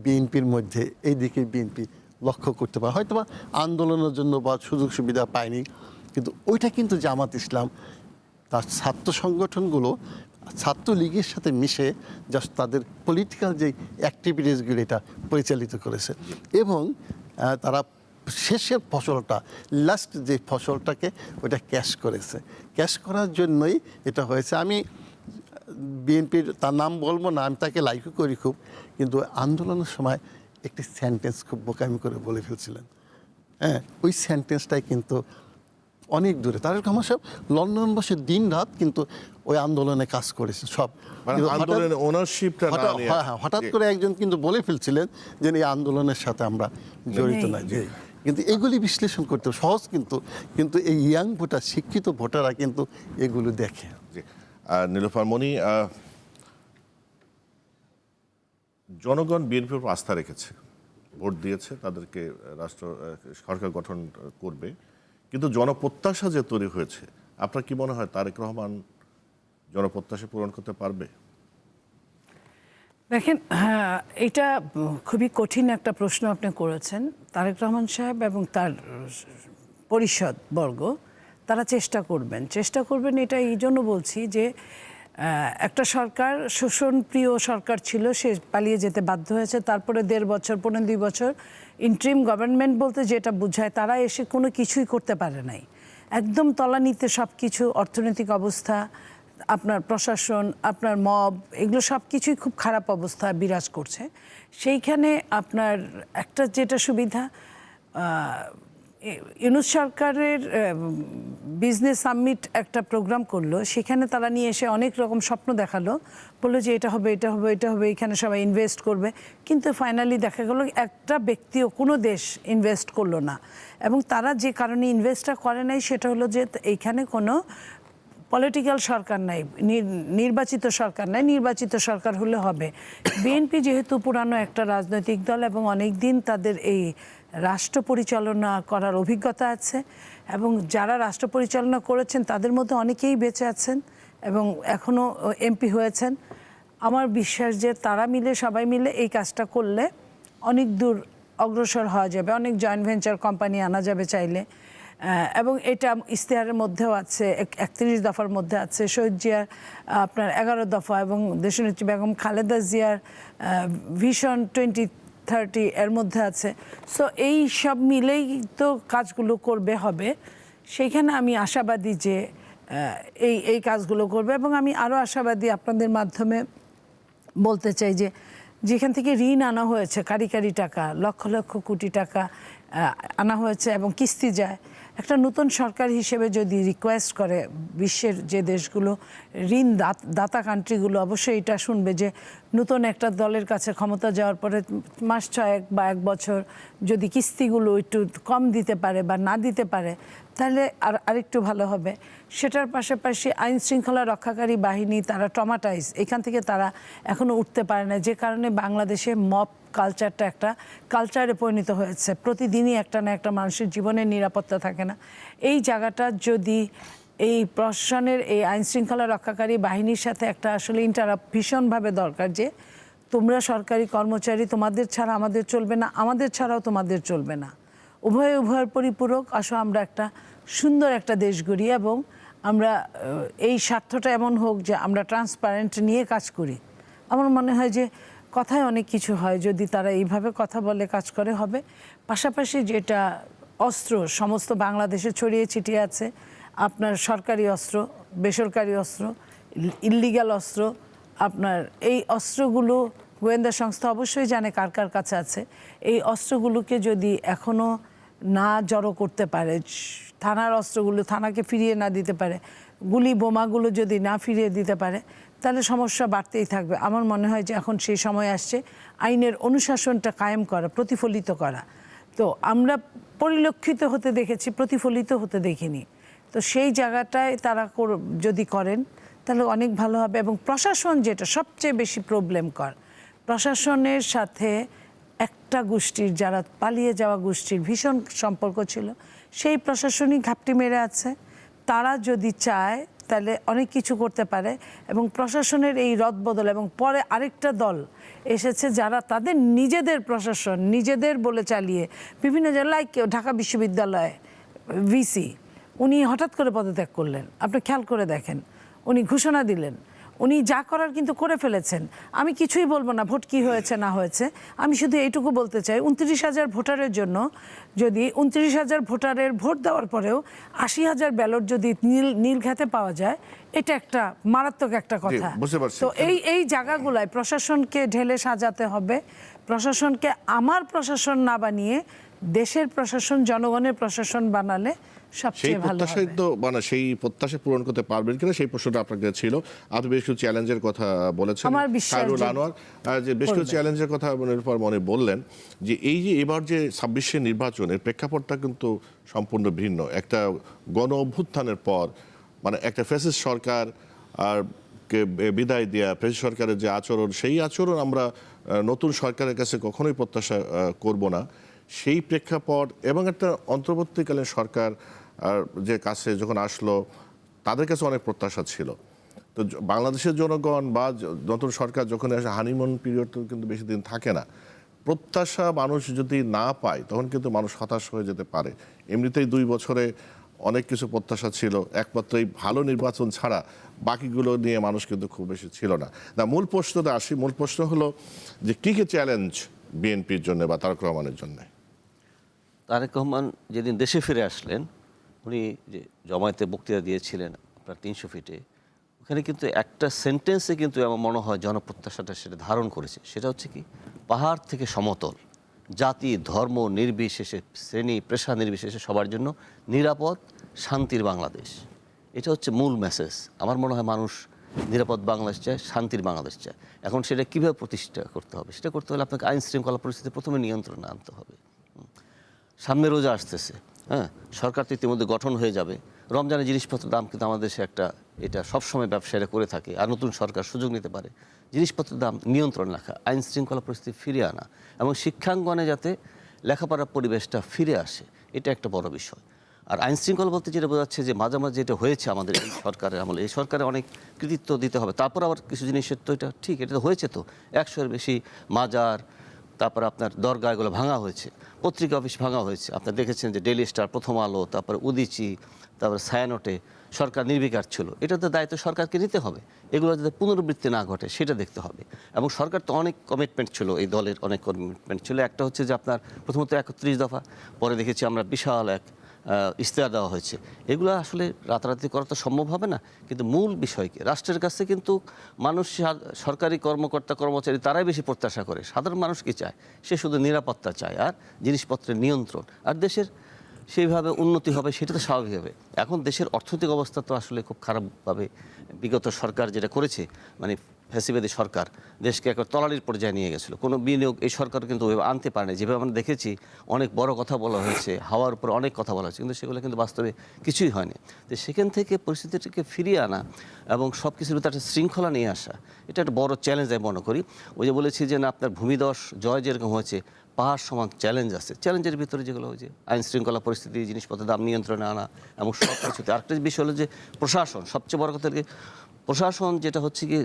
বিএনপির মধ্যে এই দিকে বিএনপি লক্ষ্য করতে পারে, হয়তো বা আন্দোলনের জন্য বা সুযোগ সুবিধা পায়নি, কিন্তু ওইটা কিন্তু জামাত ইসলাম তার ছাত্র সংগঠনগুলো ছাত্রলীগের সাথে মিশে জাস্ট তাদের পলিটিক্যাল যে অ্যাক্টিভিটিসগুলো এটা পরিচালিত করেছে এবং তারা শেষের ফসলটা, লাস্ট যে ফসলটাকে ওটা ক্যাশ করেছে। ক্যাশ করার জন্যই এটা হয়েছে। আমি বিএনপির, তার নাম বলবো না, আমি তাকে লাইকও করি খুব, কিন্তু আন্দোলনের সময় একটি সেন্টেন্স খুব বোকামি করে বলে ফেলছিলেন। হ্যাঁ, ওই সেন্টেন্সটাই কিন্তু অনেক দূরে। তারেক রহমান সাহেব লন্ডন বসে দিন রাত কিন্তু ওই আন্দোলনে কাজ করেছে সব, কিন্তু আন্দোলনের ওনারশিপটা না নিয়ে হঠাৎ করে একজন কিন্তু বলে ফেলছিলেন যে এই আন্দোলনের সাথে আমরা জড়িত নাই। কিন্তু এগুলি বিশ্লেষণ করতে সহজ, কিন্তু এই ইয়াং ভোটার, শিক্ষিত ভোটাররা কিন্তু এগুলো দেখে। নীলুফার মনি, জনগণ বিএনপির উপর আস্থা রেখেছে, ভোট দিয়েছে, তাদেরকে সরকার গঠন করবে, কিন্তু জনপ্রত্যাশা যে তৈরি হয়েছে, আপনার কি মনে হয় তারেক রহমান জনপ্রত্যাশা পূরণ করতে পারবে? দেখেন, এটা খুবই কঠিন একটা প্রশ্ন আপনি করেছেন। তারেক রহমান সাহেব এবং তার পরিষদ বর্গ তারা চেষ্টা করবেন। এটা এই জন্য বলছি যে একটা সরকার শোষণপ্রিয় সরকার ছিল, সে পালিয়ে যেতে বাধ্য হয়েছে। তারপরে 1.5 বছর 2 বছর ইন্টারিম গভর্নমেন্ট বলতে যেটা বোঝায়, তারা এসে কোনো কিছুই করতে পারে নাই, একদম তলানিতে সব কিছু, অর্থনৈতিক অবস্থা, আপনার প্রশাসন, আপনার মব, এগুলো সব কিছুই খুব খারাপ অবস্থা বিরাজ করছে। সেইখানে আপনার একটা যেটা সুবিধা, ইউনূস সরকারের বিজনেস সামিট একটা প্রোগ্রাম করলো, সেখানে তারা নিয়ে এসে অনেক রকম স্বপ্ন দেখালো, বললো যে এটা হবে, এখানে সবাই ইনভেস্ট করবে, কিন্তু ফাইনালি দেখা গেলো একটা ব্যক্তিও, কোনো দেশ ইনভেস্ট করলো না। এবং তারা যে কারণে ইনভেস্টটা করে নাই সেটা হলো যে এইখানে কোনো পলিটিক্যাল সরকার নাই, নির্বাচিত সরকার নাই। নির্বাচিত সরকার হলে হবে। বিএনপি যেহেতু পুরানো একটা রাজনৈতিক দল এবং অনেক দিন তাদের এই রাষ্ট্র পরিচালনা করার অভিজ্ঞতা আছে, এবং যারা রাষ্ট্র পরিচালনা করেছেন তাদের মধ্যে অনেকেই বেঁচে আছেন এবং এখনও এমপি হয়েছেন। আমার বিশ্বাস যে তারা মিলে, সবাই মিলে এই কাজটা করলে অনেক দূর অগ্রসর হওয়া যাবে, অনেক জয়েন্ট ভেঞ্চার কোম্পানি আনা যাবে চাইলে। এবং এটা ইশতেহারের মধ্যেও আছে, 31 দফার মধ্যে আছে, শহীদ জিয়ার আপনার 11 দফা এবং দেশনেত্রী বেগম খালেদা জিয়ার ভিশন 2030 এর মধ্যে আছে। সো এই সব মিলেই তো কাজগুলো হবে। সেইখানে আমি আশাবাদী যে এই কাজগুলো করবে। এবং আমি আরও আশাবাদী, আপনাদের মাধ্যমে বলতে চাই যে যেখান থেকে ঋণ আনা হয়েছে, কারি টাকা, লক্ষ লক্ষ কোটি টাকা আনা হয়েছে এবং কিস্তি যায়, একটা নতুন সরকার হিসেবে যদি রিকোয়েস্ট করে বিশ্বের যে দেশগুলো ঋণ দাতা কান্ট্রিগুলো, অবশ্যই এটা শুনবে যে নতুন একটা দলের কাছে ক্ষমতা যাওয়ার পরে মাস 6 বা 1 বছর যদি কিস্তিগুলো একটু কম দিতে পারে বা না দিতে পারে, তাহলে আরেকটু ভালো হবে। সেটার পাশাপাশি আইন শৃঙ্খলা রক্ষাকারী বাহিনী, তারা ট্রমাটাইজ, এখান থেকে তারা এখনও উঠতে পারে না, যে কারণে বাংলাদেশে মব কালচারটা একটা কালচারে পরিণত হয়েছে। প্রতিদিনই একটা না একটা মানুষের জীবনের নিরাপত্তা থাকে না। এই জায়গাটা যদি এই প্রশাসনের, এই আইন শৃঙ্খলা রক্ষাকারী বাহিনীর সাথে একটা আসলে ইন্টারাপ্ট ভীষণভাবে দরকার, যে তোমরা সরকারি কর্মচারী, তোমাদের ছাড়া আমাদের চলবে না, আমাদের ছাড়াও তোমাদের চলবে না, উভয়ের পরিপূরক। আসো আমরা একটা সুন্দর একটা দেশ গড়ি এবং আমরা এই স্বার্থটা এমন হোক যে আমরা ট্রান্সপারেন্ট নিয়ে কাজ করি। আমার মনে হয় যে কথায় অনেক কিছু হয়, যদি তারা এইভাবে কথা বলে কাজ করে হবে। পাশাপাশি যেটা অস্ত্র সমস্ত বাংলাদেশে ছড়িয়ে ছিটিয়ে আছে, আপনার সরকারি অস্ত্র, বেসরকারি অস্ত্র, ইল্লিগাল অস্ত্র, আপনার এই অস্ত্রগুলো গোয়েন্দা সংস্থা অবশ্যই জানে কার কার কাছে আছে। এই অস্ত্রগুলোকে যদি এখনও না জড়ো করতে পারে, থানার অস্ত্রগুলো থানাকে ফিরিয়ে না দিতে পারে, গুলি বোমাগুলো যদি না ফিরিয়ে দিতে পারে, তাহলে সমস্যা বাড়তেই থাকবে। আমার মনে হয় যে এখন সেই সময় আসছে আইনের অনুশাসনটা কায়েম করা, প্রতিফলিত করা। তো আমরা পরিলক্ষিত হতে দেখেছি, প্রতিফলিত হতে দেখিনি। তো সেই জায়গাটায় তারা যদি করেন তাহলে অনেক ভালো হবে। এবং প্রশাসন যেটা সবচেয়ে বেশি প্রবলেম কর, প্রশাসনের সাথে একটা গোষ্ঠীর, যারা পালিয়ে যাওয়া গোষ্ঠীর ভীষণ সম্পর্ক ছিল, সেই প্রশাসনিক ঘাপটি মেরে আছে। তারা যদি চায় তাহলে অনেক কিছু করতে পারে। এবং প্রশাসনের এই রদবদল, এবং পরে আরেকটা দল এসেছে যারা তাদের নিজেদের প্রশাসন নিজেদের বলে চালিয়ে বিভিন্ন জেলায়, ঢাকা বিশ্ববিদ্যালয়ে ভিসি উনি হঠাৎ করে পদত্যাগ করলেন, আপনি খেয়াল করে দেখেন, উনি ঘোষণা দিলেন, উনি যা করার কিন্তু করে ফেলেছেন। আমি কিছুই বলবো না ভোট কী হয়েছে না হয়েছে, আমি শুধু এইটুকু বলতে চাই 29,000 ভোটারের জন্য যদি 29,000 ভোটারের ভোট দেওয়ার পরেও 80,000 ব্যালট যদি নীলঘাতে পাওয়া যায়, এটা একটা মারাত্মক একটা কথা। বুঝতে পারছি। তো এই জায়গাগুলায় প্রশাসনকে ঢেলে সাজাতে হবে। প্রশাসনকে আমার প্রশাসন না বানিয়ে দেশের প্রশাসন, জনগণের প্রশাসন বানালে সেই সবচেয়ে ভালো প্রত্যাশাই হবে। তো মানে সেই প্রত্যাশা পূরণ করতে পারবেন কিনা সেই প্রশ্নটা আপনার কাছে ছিল। আপনি বেশ কিছু চ্যালেঞ্জের কথা বলেছেন, আমার বিশ্বাস খায়রুল যে আনোয়ার, যে বেশ কিছু করবে। চ্যালেঞ্জের কথা মনের পর মনে বললেন যে এই যে এবার যে 26-এর নির্বাচনের প্রেক্ষাপটটা কিন্তু সম্পূর্ণ ভিন্ন। একটা গণ অভ্যুত্থানের পর মানে একটা ফ্যাসিস্ট সরকার আর কে বিদায় দেয়া, ফ্যাসিস্ট সরকারের যে আচরণ, সেই আচরণ আমরা নতুন সরকারের কাছে কখনোই প্রত্যাশা করব না। সেই প্রেক্ষাপট এবং একটা অন্তর্বর্তীকালীন সরকার আর যে কাছে যখন আসলো, তাদের কাছে অনেক প্রত্যাশা ছিল। তো বাংলাদেশের জনগণ বা নতুন সরকার যখন আসে, হানিমুন পিরিয়ড তো কিন্তু বেশি দিন থাকে না। প্রত্যাশা মানুষ যদি না পায় তখন কিন্তু মানুষ হতাশ হয়ে যেতে পারে। এমনিতেই 2 বছরে অনেক কিছু প্রত্যাশা ছিল, একমাত্র এই ভালো নির্বাচন ছাড়া বাকিগুলো নিয়ে মানুষ কিন্তু খুব বেশি ছিল না। মূল প্রশ্নটা আসি, মূল প্রশ্ন হলো যে কী কী চ্যালেঞ্জ বিএনপির জন্য বা তারেক রহমানের জন্য? তারেক রহমান যেদিন দেশে ফিরে আসলেন, উনি যে জমায়েতে বক্তৃতা দিয়েছিলেন আপনার 300 ফিটে, ওখানে কিন্তু একটা সেন্টেন্সে কিন্তু আমার মনে হয় জনপ্রত্যাশাটা সেটা ধারণ করেছে। সেটা হচ্ছে কি, পাহাড় থেকে সমতল, জাতি ধর্ম নির্বিশেষে, শ্রেণী পেশা নির্বিশেষে সবার জন্য নিরাপদ শান্তির বাংলাদেশ। এটা হচ্ছে মূল মেসেজ। আমার মনে হয় মানুষ নিরাপদ বাংলাদেশ চায়, শান্তির বাংলাদেশ চায়। এখন সেটা কীভাবে প্রতিষ্ঠা করতে হবে? সেটা করতে হলে আপনাকে আইন শৃঙ্খলা পরিস্থিতি প্রথমে নিয়ন্ত্রণে আনতে হবে। সামনে রোজা আসতেছে, হ্যাঁ, সরকার তো ইতিমধ্যে গঠন হয়ে যাবে। রমজানের জিনিসপত্রের দাম কিন্তু আমাদের দেশে একটা, এটা সবসময় ব্যবসায়ীরা করে থাকে, আর নতুন সরকার সুযোগ নিতে পারে। জিনিসপত্রের দাম নিয়ন্ত্রণ রাখা, আইন শৃঙ্খলা পরিস্থিতি ফিরে আনা এবং শিক্ষাঙ্গনে যাতে লেখাপড়ার পরিবেশটা ফিরে আসে, এটা একটা বড় বিষয়। আর আইন শৃঙ্খলা বলতে যেটা বোঝাচ্ছে যে মাঝামাঝি যেটা হয়েছে আমাদের এই সরকারের আমলে, এই সরকারে অনেক কৃতিত্ব দিতে হবে। তারপর আবার কিছু জিনিসের তো এটা ঠিক, এটা তো হয়েছে, তো 100-এর বেশি মাজার, তারপর আপনার দরগা, এগুলো ভাঙা হয়েছে, পত্রিকা অফিস ভাঙা হয়েছে। আপনারা দেখেছেন যে ডেইলি স্টার, প্রথম আলো, তারপরে উদিচি, তারপরে ছায়ানটে সরকার নির্বিকার ছিল। এটা তো দায়িত্ব সরকারকে নিতে হবে। এগুলো যাতে পুনরাবৃত্তি না ঘটে সেটা দেখতে হবে। এবং সরকার তো অনেক কমিটমেন্ট ছিল, এই দলের অনেক কমিটমেন্ট ছিল। একটা হচ্ছে যে আপনার প্রথমত 31 দফা, পরে দেখেছি আমরা বিশাল এক ইশতেহার দেওয়া হয়েছে। এগুলো আসলে রাতারাতি করা তো সম্ভব হবে না, কিন্তু মূল বিষয়কে রাষ্ট্রের কাছে কিন্তু মানুষ, সরকারি কর্মকর্তা কর্মচারী তারাই বেশি প্রত্যাশা করে। সাধারণ মানুষ কি চায়? সে শুধু নিরাপত্তা চায় আর জিনিসপত্রের নিয়ন্ত্রণ, আর দেশের সেইভাবে উন্নতি হবে, সেটা তো স্বাভাবিক হবে। এখন দেশের অর্থনৈতিক অবস্থা তো আসলে খুব খারাপভাবে বিগত সরকার যেটা করেছে, মানে ফ্যাসিবাদী সরকার দেশকে একটা তলানির পর্যায়ে নিয়ে গেছিলো। কোনো বিনিয়োগ এই সরকার কিন্তু ওইভাবে আনতে পারেনি। যেভাবে আমরা দেখেছি অনেক বড় কথা বলা হয়েছে, হাওয়ার উপর অনেক কথা বলা হয়েছে, কিন্তু সেগুলো কিন্তু বাস্তবে কিছুই হয়নি। তো সেখান থেকে পরিস্থিতিটিকে ফিরিয়ে আনা এবং সব কিছুর ভিতরে একটা শৃঙ্খলা নিয়ে আসা, এটা একটা বড় চ্যালেঞ্জ আমি মনে করি। ওই যে বলেছি যে না, আপনার ভূমিধস জয় যেরকম হয়েছে, পাহাড় সমান চ্যালেঞ্জ আছে। চ্যালেঞ্জের ভিতরে যেগুলো হয়েছে আইন শৃঙ্খলা পরিস্থিতি, জিনিসপত্রের দাম নিয়ন্ত্রণে আনা এবং সব কিছুতে। আরেকটা বিষয় হলো যে প্রশাসন, সবচেয়ে বড় কথা কি, প্রশাসন যেটা হচ্ছে কি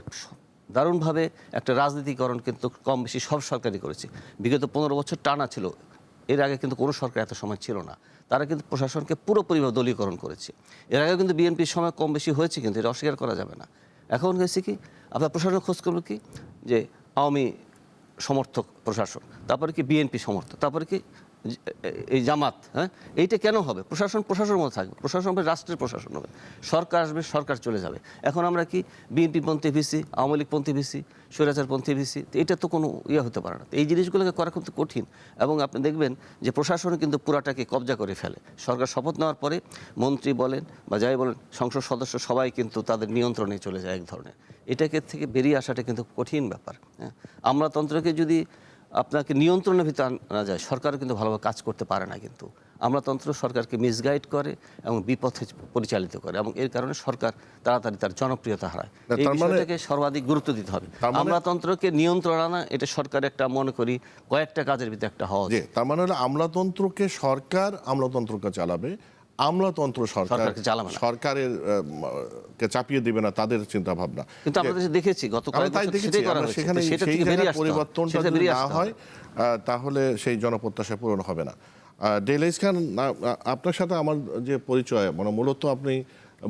দারুণভাবে একটা রাজনীতিকরণ কিন্তু কম বেশি সব সরকারই করেছে। বিগত 15 বছর টানা ছিল, এর আগে কিন্তু কোনো সরকার এত সময় ছিল না। তারা কিন্তু প্রশাসনকে পুরোপুরিভাবে দলীয়করণ করেছে। এর আগে কিন্তু বিএনপির সময় কম বেশি হয়েছে, কিন্তু এটা অস্বীকার করা যাবে না। এখন হয়েছে কি, আপনার প্রশাসন খোঁজ করলো কি, যে আওয়ামী সমর্থক প্রশাসন, তারপরে কি বিএনপি সমর্থক, তারপরে কি এই জামাত, হ্যাঁ, এইটা কেন হবে? প্রশাসনের মধ্যে থাকবে, প্রশাসন হবে রাষ্ট্রের প্রশাসন হবে, সরকার আসবে, সরকার চলে যাবে। এখন আমরা কি বিএনপি পন্থী ভিসি, আওয়ামী লীগ পন্থী ভিসি, স্বৈরাচার পন্থী ভিসি, এটা তো কোনো হতে পারে না। এই জিনিসগুলোকে করা কিন্তু কঠিন, এবং আপনি দেখবেন যে প্রশাসন কিন্তু পুরাটাকে কবজা করে ফেলে। সরকার শপথ নেওয়ার পরে মন্ত্রী বলেন বা যাই বলেন, সংসদ সদস্য সবাই কিন্তু তাদের নিয়ন্ত্রণে চলে যায় এক ধরনের। এটাকে থেকে বেরিয়ে আসাটা কিন্তু কঠিন ব্যাপার। হ্যাঁ, আমলাতন্ত্রকে যদি আপনাকে নিয়ন্ত্রণের ভিতরে আনা যায়, সরকার কিন্তু ভালোভাবে কাজ করতে পারে না। কিন্তু আমলাতন্ত্র সরকারকে মিসগাইড করে এবং বিপথে পরিচালিত করে, এবং এর কারণে সরকার তাড়াতাড়ি তার জনপ্রিয়তা হারায়। এই বিষয়টাকে সর্বাধিক গুরুত্ব দিতে হবে। আমলাতন্ত্রকে নিয়ন্ত্রণ আনা, এটা সরকার একটা, মনে করি, কয়েকটা কাজের ভিতরে একটা হওয়া উচিত। তার মানে হলো আমলাতন্ত্রকে সরকার আমলাতন্ত্রকে চালাবে, আমলাতন্ত্র সরকারকে চালাবে না। সরকারের কে চাপিয়ে দিবে না, তাদের চিন্তা ভাবনা। কিন্তু আমরা দেশে দেখেছি গত কয়েক বছর সেটাই করা হয়েছে। সেখানে সেটা সেই থেকে বেরিয়ে আসতে হবে, পরিবর্তনটা সেটা যদি বেরিয়ে না আসতে হয় হবে। তাহলে সেই জনপ্রত্যাশা পূরণ হবে না। ডেলাইস খান, আপনার সাথে আমার যে পরিচয়, মানে মূলত আপনি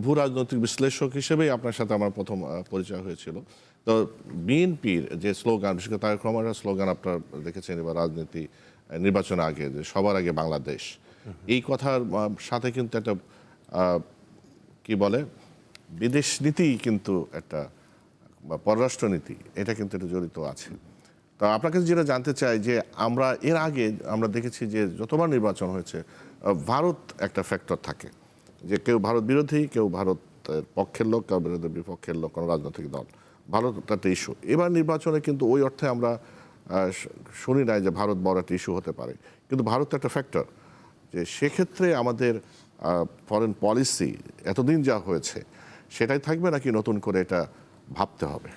ভূ রাজনৈতিক বিশ্লেষক হিসেবেই আপনার সাথে আমার প্রথম পরিচয় হয়েছিল। তো বিএনপির যে স্লোগান, বিশেষ করে তারেক রহমানের স্লোগান আপনার দেখেছেন এবার রাজনীতি নির্বাচনের আগে, যে সবার আগে বাংলাদেশ, এই কথার সাথে কিন্তু একটা কি বলে বিদেশ নীতি কিন্তু একটা, বা পররাষ্ট্রনীতি, এটা কিন্তু এটা জড়িত আছে। তো আপনার কাছে যেটা জানতে চাই, যে আমরা এর আগে আমরা দেখেছি যে যতবার নির্বাচন হয়েছে ভারত একটা ফ্যাক্টর থাকে, যে কেউ ভারত বিরোধী, কেউ ভারতের পক্ষের লোক, কেউ ভারতের বিপক্ষের লোক, কোনো রাজনৈতিক দল, ভারত একটা ইস্যু। এবার নির্বাচনে কিন্তু ওই অর্থে আমরা শুনি নাই যে ভারত বড় একটা ইস্যু হতে পারে, কিন্তু ভারত একটা ফ্যাক্টর। যে সেক্ষেত্রে আমাদের ফরেন পলিসি এতদিন যা হয়েছে সেটাই থাকবে, নাকি নতুন করে এটা ভাবতে হবে?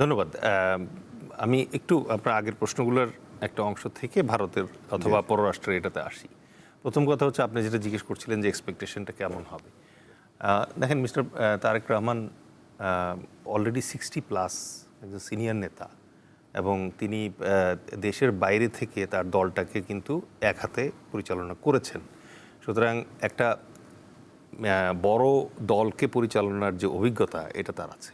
ধন্যবাদ। আমি একটু আপনার আগের প্রশ্নগুলোর একটা অংশ থেকে ভারতের অথবা পররাষ্ট্রের এটাতে আসি। প্রথম কথা হচ্ছে, আপনি যেটা জিজ্ঞেস করছিলেন যে এক্সপেকটেশনটা কেমন হবে। দেখেন, মিস্টার তারেক রহমান অলরেডি 60+ একজন সিনিয়র নেতা, এবং তিনি দেশের বাইরে থেকে তার দলটাকে কিন্তু এক হাতে পরিচালনা করেছেন। সুতরাং একটা বড় দলকে পরিচালনার যে অভিজ্ঞতা, এটা তার আছে।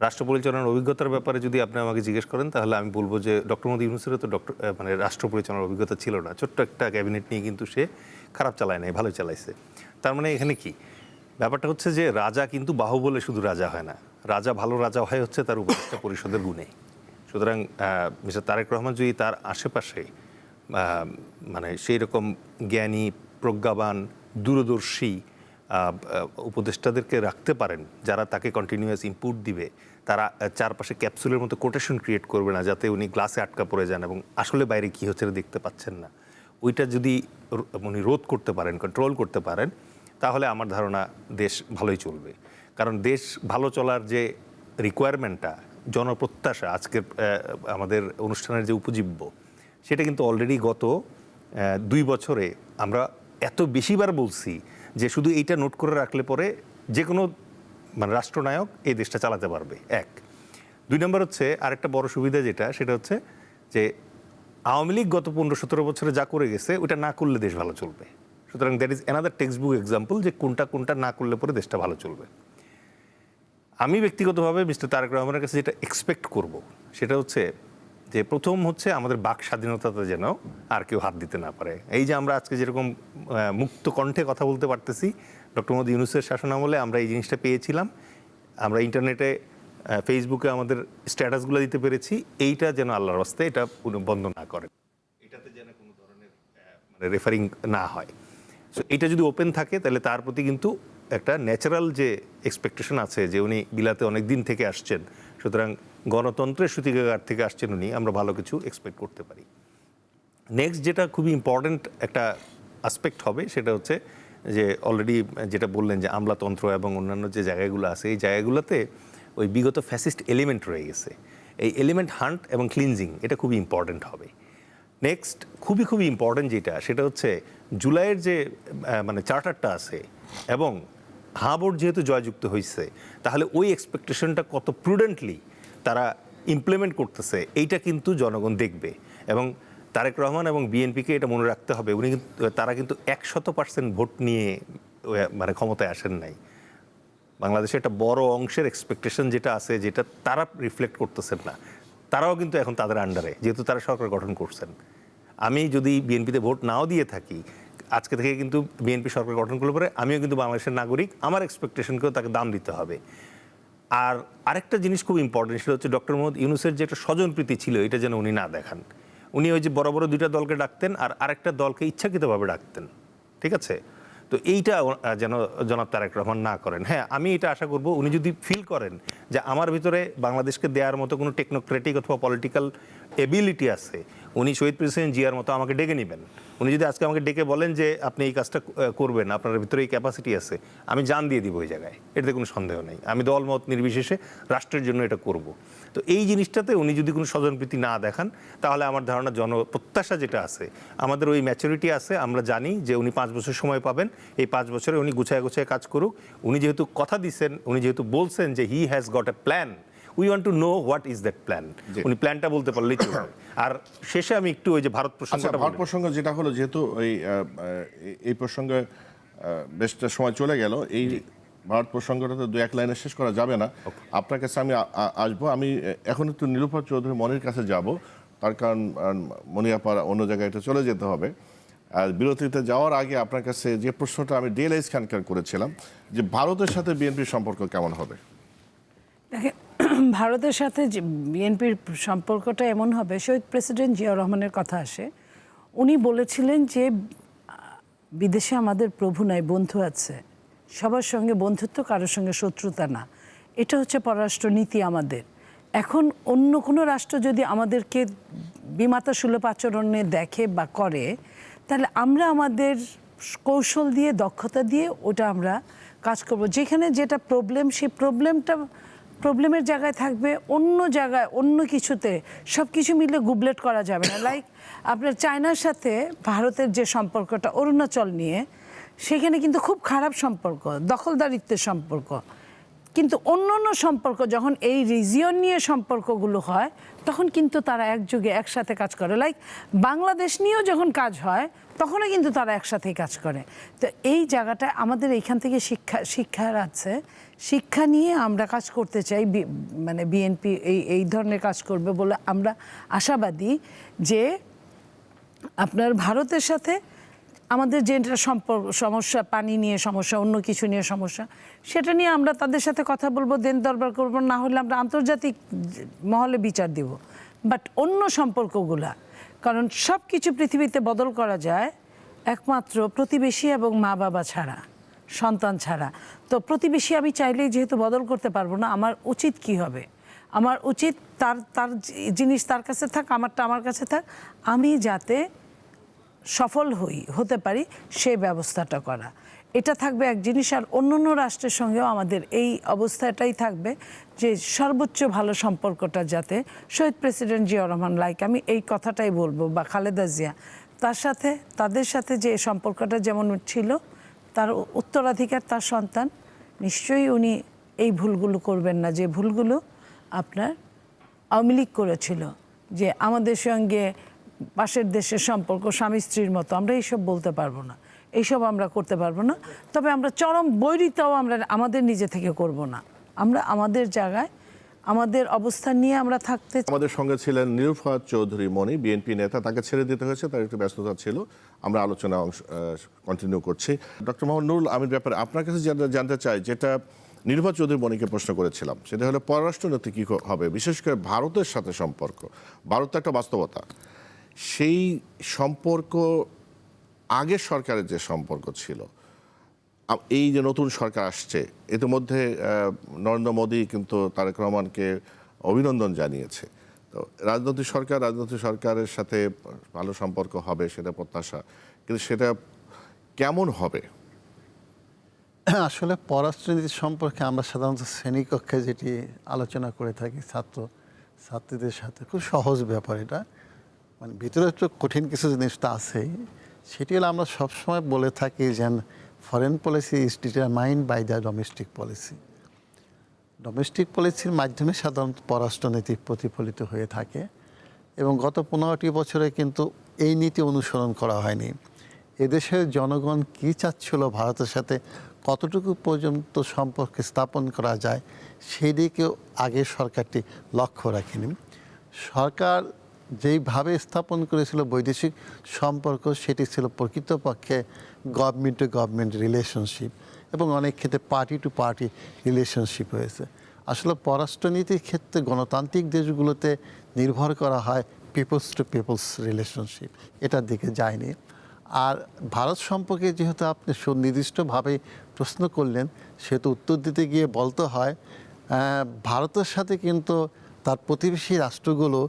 রাষ্ট্র পরিচালনার অভিজ্ঞতার ব্যাপারে যদি আপনি আমাকে জিজ্ঞেস করেন, তাহলে আমি বলবো যে ডক্টর মোহাম্মদ ইউনূসেরও তো মানে রাষ্ট্র পরিচালনার অভিজ্ঞতা ছিল না। ছোট্ট একটা ক্যাবিনেট নিয়ে কিন্তু সে খারাপ চালায় নাই, ভালো চালাইছে। তার মানে এখানে কি ব্যাপারটা হচ্ছে, যে রাজা কিন্তু বাহুবলে শুধু রাজা হয় না, রাজা ভালো রাজা হয় হচ্ছে তার উপদেষ্টা পরিষদের গুণে। সুতরাং মিস্টার তারেক রহমান যদি তার আশেপাশে মানে সেই রকম জ্ঞানী, প্রজ্ঞাবান, দূরদর্শী উপদেষ্টাদেরকে রাখতে পারেন, যারা তাকে কন্টিনিউয়াস ইনপুট দিবে, তারা চারপাশে ক্যাপসুলের মতো কোটেশন ক্রিয়েট করবে না, যাতে উনি গ্লাসে আটকা পড়ে যান এবং আসলে বাইরে কী হচ্ছে দেখতে পাচ্ছেন না। ওইটা যদি উনি রোধ করতে পারেন, কন্ট্রোল করতে পারেন, তাহলে আমার ধারণা দেশ ভালোই চলবে। কারণ দেশ ভালো চলার যে রিকোয়ারমেন্টটা, জনপ্রত্যাশা, আজকের আমাদের অনুষ্ঠানের যে উপজীব্য, সেটা কিন্তু অলরেডি গত 2 বছরে আমরা এত বেশিবার বলছি যে শুধু এইটা নোট করে রাখলে পরে যে কোনো মানে রাষ্ট্রনায়ক এই দেশটা চালাতে পারবে। 1 2 নম্বর হচ্ছে আরেকটা বড় সুবিধা যেটা, সেটা হচ্ছে যে আওয়ামী লীগ গত 15-17 বছরে যা করে গেছে, ওটা না করলে দেশ ভালো চলবে। সুতরাং that is another text book example, যে কোনটা না করলে পরে দেশটা ভালো চলবে। আমি ব্যক্তিগতভাবে মিস্টার তারেক রহমানের কাছে যেটা এক্সপেক্ট করব, সেটা হচ্ছে যে প্রথম হচ্ছে আমাদের বাক স্বাধীনতাতে যেন আর কেউ হাত দিতে না পারে। এই যে আমরা আজকে যেরকম মুক্ত কণ্ঠে কথা বলতে পারতেছি, ডক্টর মোহাম্মদ ইউনূসের শাসনামলে আমরা এই জিনিসটা পেয়েছিলাম। আমরা ইন্টারনেটে, ফেসবুকে আমাদের স্ট্যাটাসগুলো দিতে পেরেছি। এইটা যেন আল্লাহর রাস্তায় এটা বন্ধ না করে, এটাতে যেন কোনো ধরনের মানে রেফারিং না হয়। সো এটা যদি ওপেন থাকে, তাহলে তার প্রতি কিন্তু একটা ন্যাচারাল যে এক্সপেকটেশন আছে, যে উনি বিলাতে অনেক দিন থেকে আসছেন, সুতরাং গণতন্ত্রের সূতিকাগার থেকে আসছেন উনি, আমরা ভালো কিছু এক্সপেক্ট করতে পারি। নেক্সট যেটা খুবই ইম্পর্ট্যান্ট একটা আসপেক্ট হবে, সেটা হচ্ছে যে অলরেডি যেটা বললেন যে আমলাতন্ত্র এবং অন্যান্য যে জায়গাগুলো আছে, এই জায়গাগুলোতে ওই বিগত ফ্যাসিস্ট এলিমেন্ট রয়ে গেছে। এই এলিমেন্ট হান্ট এবং ক্লিনজিং, এটা খুবই ইম্পর্ট্যান্ট হবে। নেক্সট খুবই ইম্পর্ট্যান্ট যেটা, সেটা হচ্ছে জুলাইয়ের যে মানে চার্টারটা আছে, এবং হাবোর্ড যেহেতু জয়যুক্ত হয়েছে, তাহলে ওই এক্সপেকটেশনটা কত প্রুডেন্টলি তারা ইমপ্লিমেন্ট করতেছে, এইটা কিন্তু জনগণ দেখবে। এবং তারেক রহমান এবং বিএনপিকে এটা মনে রাখতে হবে, তারা কিন্তু 100% ভোট নিয়ে মানে ক্ষমতায় আসেন নাই। বাংলাদেশে একটা বড় অংশের এক্সপেকটেশন যেটা আছে, যেটা তারা রিফ্লেক্ট করতেছেন না, তারাও কিন্তু এখন তাদের আন্ডারে, যেহেতু তারা সরকার গঠন করছেন। আমি যদি বিএনপিতে ভোট নাও দিয়ে থাকি, আজকে থেকে কিন্তু বিএনপি সরকার গঠন করলে পরে আমিও কিন্তু বাংলাদেশের নাগরিক, আমার এক্সপেকটেশনকেও তাকে দাম দিতে হবে। আর আরেকটা জিনিস খুব ইম্পর্টেন্ট, সেটা হচ্ছে ডক্টর মোহাম্মদ ইউনূসের যে একটা স্বজনপ্রীতি ছিল, এটা যেন উনি না দেখান। উনি ওই যে বড় বড় দুইটা দলকে ডাকতেন আর আরেকটা দলকে ইচ্ছাকৃতভাবে ডাকতেন, ঠিক আছে? তো এইটা যেন জনাব তারেক রহমান না করেন। হ্যাঁ, আমি এটা আশা করব উনি যদি ফিল করেন যে আমার ভিতরে বাংলাদেশকে দেওয়ার মতো কোনো টেকনোক্রেটিক অথবা পলিটিক্যাল এবিলিটি আছে, উনি শহীদ প্রেসিডেন্ট জিয়ার মতো আমাকে ডেকে নেবেন। উনি যদি আজকে আমাকে ডেকে বলেন যে আপনি এই কাজটা করবেন, আপনার ভিতরে এই ক্যাপাসিটি আছে, আমি জান দিয়ে দিব ওই জায়গায়, এটাতে কোনো সন্দেহ নেই। আমি দলমত নির্বিশেষে রাষ্ট্রের জন্য এটা করব। তো এই জিনিসটাতে উনি যদি কোনো স্বজনপ্রীতি না দেখান, তাহলে আমার ধারণা জনপ্রত্যাশা যেটা আছে, আমাদের ওই ম্যাচুরিটি আছে, আমরা জানি যে উনি 5 বছর সময় পাবেন, এই 5 বছরে উনি গুছায় গুছায় কাজ করুক। উনি যেহেতু কথা দিচ্ছেন, উনি যেহেতু বলছেন যে he has got a plan, we want to know what is that plan. উনি প্ল্যানটা বলতে পারলেই চলবে। আর শেষে আমি একটু ওই যে ভারত প্রসঙ্গটা ভারত প্রসঙ্গ যেটা হলো, যেহেতু এই প্রসঙ্গে বেশটা সময় চলে গেল, এই ভারত প্রসঙ্গটা তো 2-1 লাইনে শেষ করা যাবে না। আপনার কাছে আমি আসবো। আমি এখন একটু নীলুফার চৌধুরী মনির কাছে যাব, তার কারণ মনিয়াপার অন্য জায়গায় এটা চলে যেতে হবে। আর বিরতিতে যাওয়ার আগে আপনার কাছে যে প্রশ্নটা আমি ডিএলএস খানকার করেছিলাম, যে ভারতের সাথে বিএনপির সম্পর্ক কেমন হবে? দেখেন, ভারতের সাথে যে বিএনপির সম্পর্কটা এমন হবে, শহীদ প্রেসিডেন্ট জিয়াউর রহমানের কথা আসে। উনি বলেছিলেন যে বিদেশে আমাদের প্রভু নাই, বন্ধু আছে, সবার সঙ্গে বন্ধুত্ব, কারোর সঙ্গে শত্রুতা না। এটা হচ্ছে পররাষ্ট্র নীতি আমাদের। এখন অন্য কোনো রাষ্ট্র যদি আমাদেরকে বিমাতা সুলভ আচরণে দেখে বা করে, তাহলে আমরা আমাদের কৌশল দিয়ে, দক্ষতা দিয়ে ওটা আমরা কাজ করব। যেখানে যেটা প্রবলেম, সেই প্রবলেমের জায়গায় থাকবে, অন্য জায়গায় অন্য কিছুতে সব কিছু মিলে গুবলেট করা যাবে না। লাইক আপনার চায়নার সাথে ভারতের যে সম্পর্কটা অরুণাচল নিয়ে, সেখানে কিন্তু খুব খারাপ সম্পর্ক, দখলদারিত্বের সম্পর্ক। কিন্তু অন্য অন্য সম্পর্ক যখন এই রিজিয়ন নিয়ে সম্পর্কগুলো হয়, তখন কিন্তু তারা একযোগে একসাথে কাজ করে। লাইক বাংলাদেশ নিয়েও যখন কাজ হয়, তখনও কিন্তু তারা একসাথেই কাজ করে। তো এই জায়গাটায় আমাদের এইখান থেকে শিক্ষার আছে। শিক্ষা নিয়ে আমরা কাজ করতে চাই, মানে বিএনপি এই ধরনের কাজ করবে বলে আমরা আশাবাদী যে আপনার ভারতের সাথে আমাদের যেটা সমস্যা, পানি নিয়ে সমস্যা, অন্য কিছু নিয়ে সমস্যা, সেটা নিয়ে আমরা তাদের সাথে কথা বলবো, দেন দরবার করবো, না হলে আমরা আন্তর্জাতিক মহলে বিচার দিব। বাট অন্য সম্পর্কগুলা, কারণ সব কিছু পৃথিবীতে বদল করা যায় একমাত্র প্রতিবেশী এবং মা বাবা ছাড়া, সন্তান ছাড়া। তো প্রতিবেশী আমি চাইলেই যেহেতু বদল করতে পারবো না, আমার উচিত কি হবে? আমার উচিত তার জিনিস তার কাছে থাক, আমারটা আমার কাছে থাক, আমি যাতে সফল হতে পারি সেই ব্যবস্থাটা করা। এটা থাকবে এক জিনিস। আর অন্য রাষ্ট্রের সঙ্গেও আমাদের এই অবস্থাটাই থাকবে যে সর্বোচ্চ ভালো সম্পর্কটা যাতে শহীদ প্রেসিডেন্ট জিয়াউর রহমান, লাইক আমি এই কথাটাই বলবো, বা খালেদা জিয়া, তাদের সাথে যে সম্পর্কটা যেমন ছিল, তার উত্তরাধিকার, তার সন্তান, নিশ্চয়ই উনি এই ভুলগুলো করবেন না যে ভুলগুলো আপনার আওয়ামী লীগ করেছিল, যে আমাদের সঙ্গে পাশের দেশের সম্পর্ক স্বামী স্ত্রীর মতো। আমরা এইসব বলতে পারবো না, এইসব আমরা করতে পারবো না। তবে আমরা চরম বৈরিতাও আমরা আমাদের নিজে থেকে করব না। আমরা আমাদের জায়গায় আমাদের অবস্থান নিয়ে আমরা থাকতে। আমাদের সঙ্গে ছিলেন নীলুফা চৌধুরী মনি, বিএনপি নেতা। তাকে ছেড়ে দিতে হয়েছে, তার একটু ব্যস্ততা ছিল। আমরা আলোচনা কন্টিনিউ করছি। ডক্টর মোহাম্মদ নুরুল আমির ব্যাপারে আপনার কাছে জানতে চাই, যেটা নীলুফা চৌধুরী মনিকে প্রশ্ন করেছিলাম, সেটা হলো পররাষ্ট্রনীতি কী হবে, বিশেষ করে ভারতের সাথে সম্পর্ক। ভারত তো একটা বাস্তবতা, সেই সম্পর্ক আগের সরকারের যে সম্পর্ক ছিল, এই যে নতুন সরকার আসছে, ইতিমধ্যে নরেন্দ্র মোদী কিন্তু তারেক রহমানকে অভিনন্দন জানিয়েছে। তো রাজনৈতিক সরকারের সাথে ভালো সম্পর্ক হবে সেটা প্রত্যাশা, কিন্তু সেটা কেমন হবে? আসলে পররাষ্ট্রনীতি সম্পর্কে আমরা সাধারণত শ্রেণীকক্ষে যেটি আলোচনা করে থাকি ছাত্রীদের সাথে, খুব সহজ ব্যাপার এটা। মানে ভিতরে একটু কঠিন কিছু জিনিস তো আছেই। সেটি হলো আমরা সবসময় বলে থাকি যে foreign policy is determined by the domestic policy. Domestic পলিসির মাধ্যমে সাধারণত পররাষ্ট্রনীতি প্রতিফলিত হয়ে থাকে, এবং গত 15টি বছরে কিন্তু এই নীতি অনুসরণ করা হয়নি। এদেশের জনগণ কী চাচ্ছিল, ভারতের সাথে কতটুকু পর্যন্ত সম্পর্ক স্থাপন করা যায়, সেই দিকেও আগের সরকারটি লক্ষ্য রাখেনি। সরকার যেইভাবে স্থাপন করেছিল বৈদেশিক সম্পর্ক, সেটি ছিল প্রকৃতপক্ষে গভর্নমেন্ট টু গভর্নমেন্ট রিলেশনশিপ, এবং অনেক ক্ষেত্রে পার্টি টু পার্টি রিলেশনশিপ হয়েছে। আসলে পররাষ্ট্রনীতির ক্ষেত্রে গণতান্ত্রিক দেশগুলোতে নির্ভর করা হয় পিপলস টু পিপলস রিলেশনশিপ, এটার দিকে যায়নি। আর ভারত সম্পর্কে যেহেতু আপনি সুনির্দিষ্টভাবে প্রশ্ন করলেন, সেহেতু উত্তর দিতে গিয়ে বলতে হয় ভারতের সাথে কিন্তু তার প্রতিবেশী রাষ্ট্রগুলো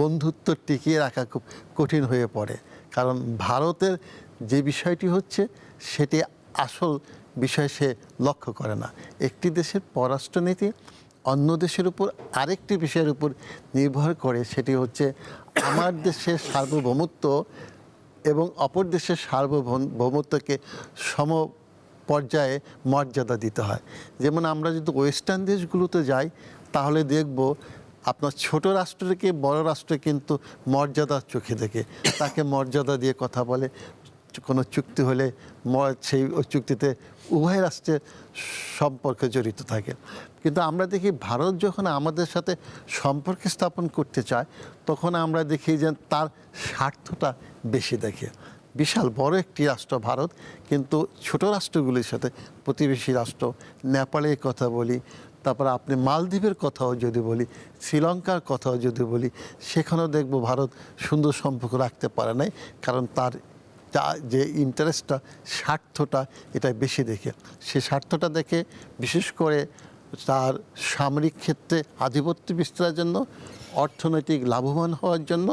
বন্ধুত্ব টিকিয়ে রাখা খুব কঠিন হয়ে পড়ে। কারণ ভারতের যে বিষয়টি হচ্ছে সেটি আসল বিষয় সে লক্ষ্য করে না। একটি দেশের পররাষ্ট্রনীতি অন্য দেশের উপর আরেকটি বিষয়ের উপর নির্ভর করে, সেটি হচ্ছে আমার দেশের সার্বভৌমত্ব এবং অপর দেশের সার্বভৌমত্বকে সম পর্যায়ে মর্যাদা দিতে হয়। যেমন আমরা যদি ওয়েস্টার্ন দেশগুলোতে যাই, তাহলে দেখব আপনার ছোট রাষ্ট্রকে বড় রাষ্ট্র কিন্তু মর্যাদার চোখে দেখে, তাকে মর্যাদা দিয়ে কথা বলে। কোনো চুক্তি হলে সেই ওই চুক্তিতে উভয় রাষ্ট্রের সম্পর্কে জড়িত থাকে। কিন্তু আমরা দেখি ভারত যখন আমাদের সাথে সম্পর্ক স্থাপন করতে চায়, তখন আমরা দেখি যে তার স্বার্থটা বেশি দেখে। বিশাল বড় একটি রাষ্ট্র ভারত, কিন্তু ছোট রাষ্ট্রগুলির সাথে, প্রতিবেশী রাষ্ট্র নেপালের কথা বলি, তারপরে আপনি মালদ্বীপের কথাও যদি বলি, শ্রীলঙ্কার কথাও যদি বলি, সেখানেও দেখব ভারত সুন্দর সম্পর্ক রাখতে পারে নাই, কারণ তার যে ইন্টারেস্টটা, স্বার্থটা এটা বেশি দেখে। সে স্বার্থটা দেখে বিশেষ করে তার সামরিক ক্ষেত্রে আধিপত্য বিস্তারের জন্য, অর্থনৈতিক লাভবান হওয়ার জন্য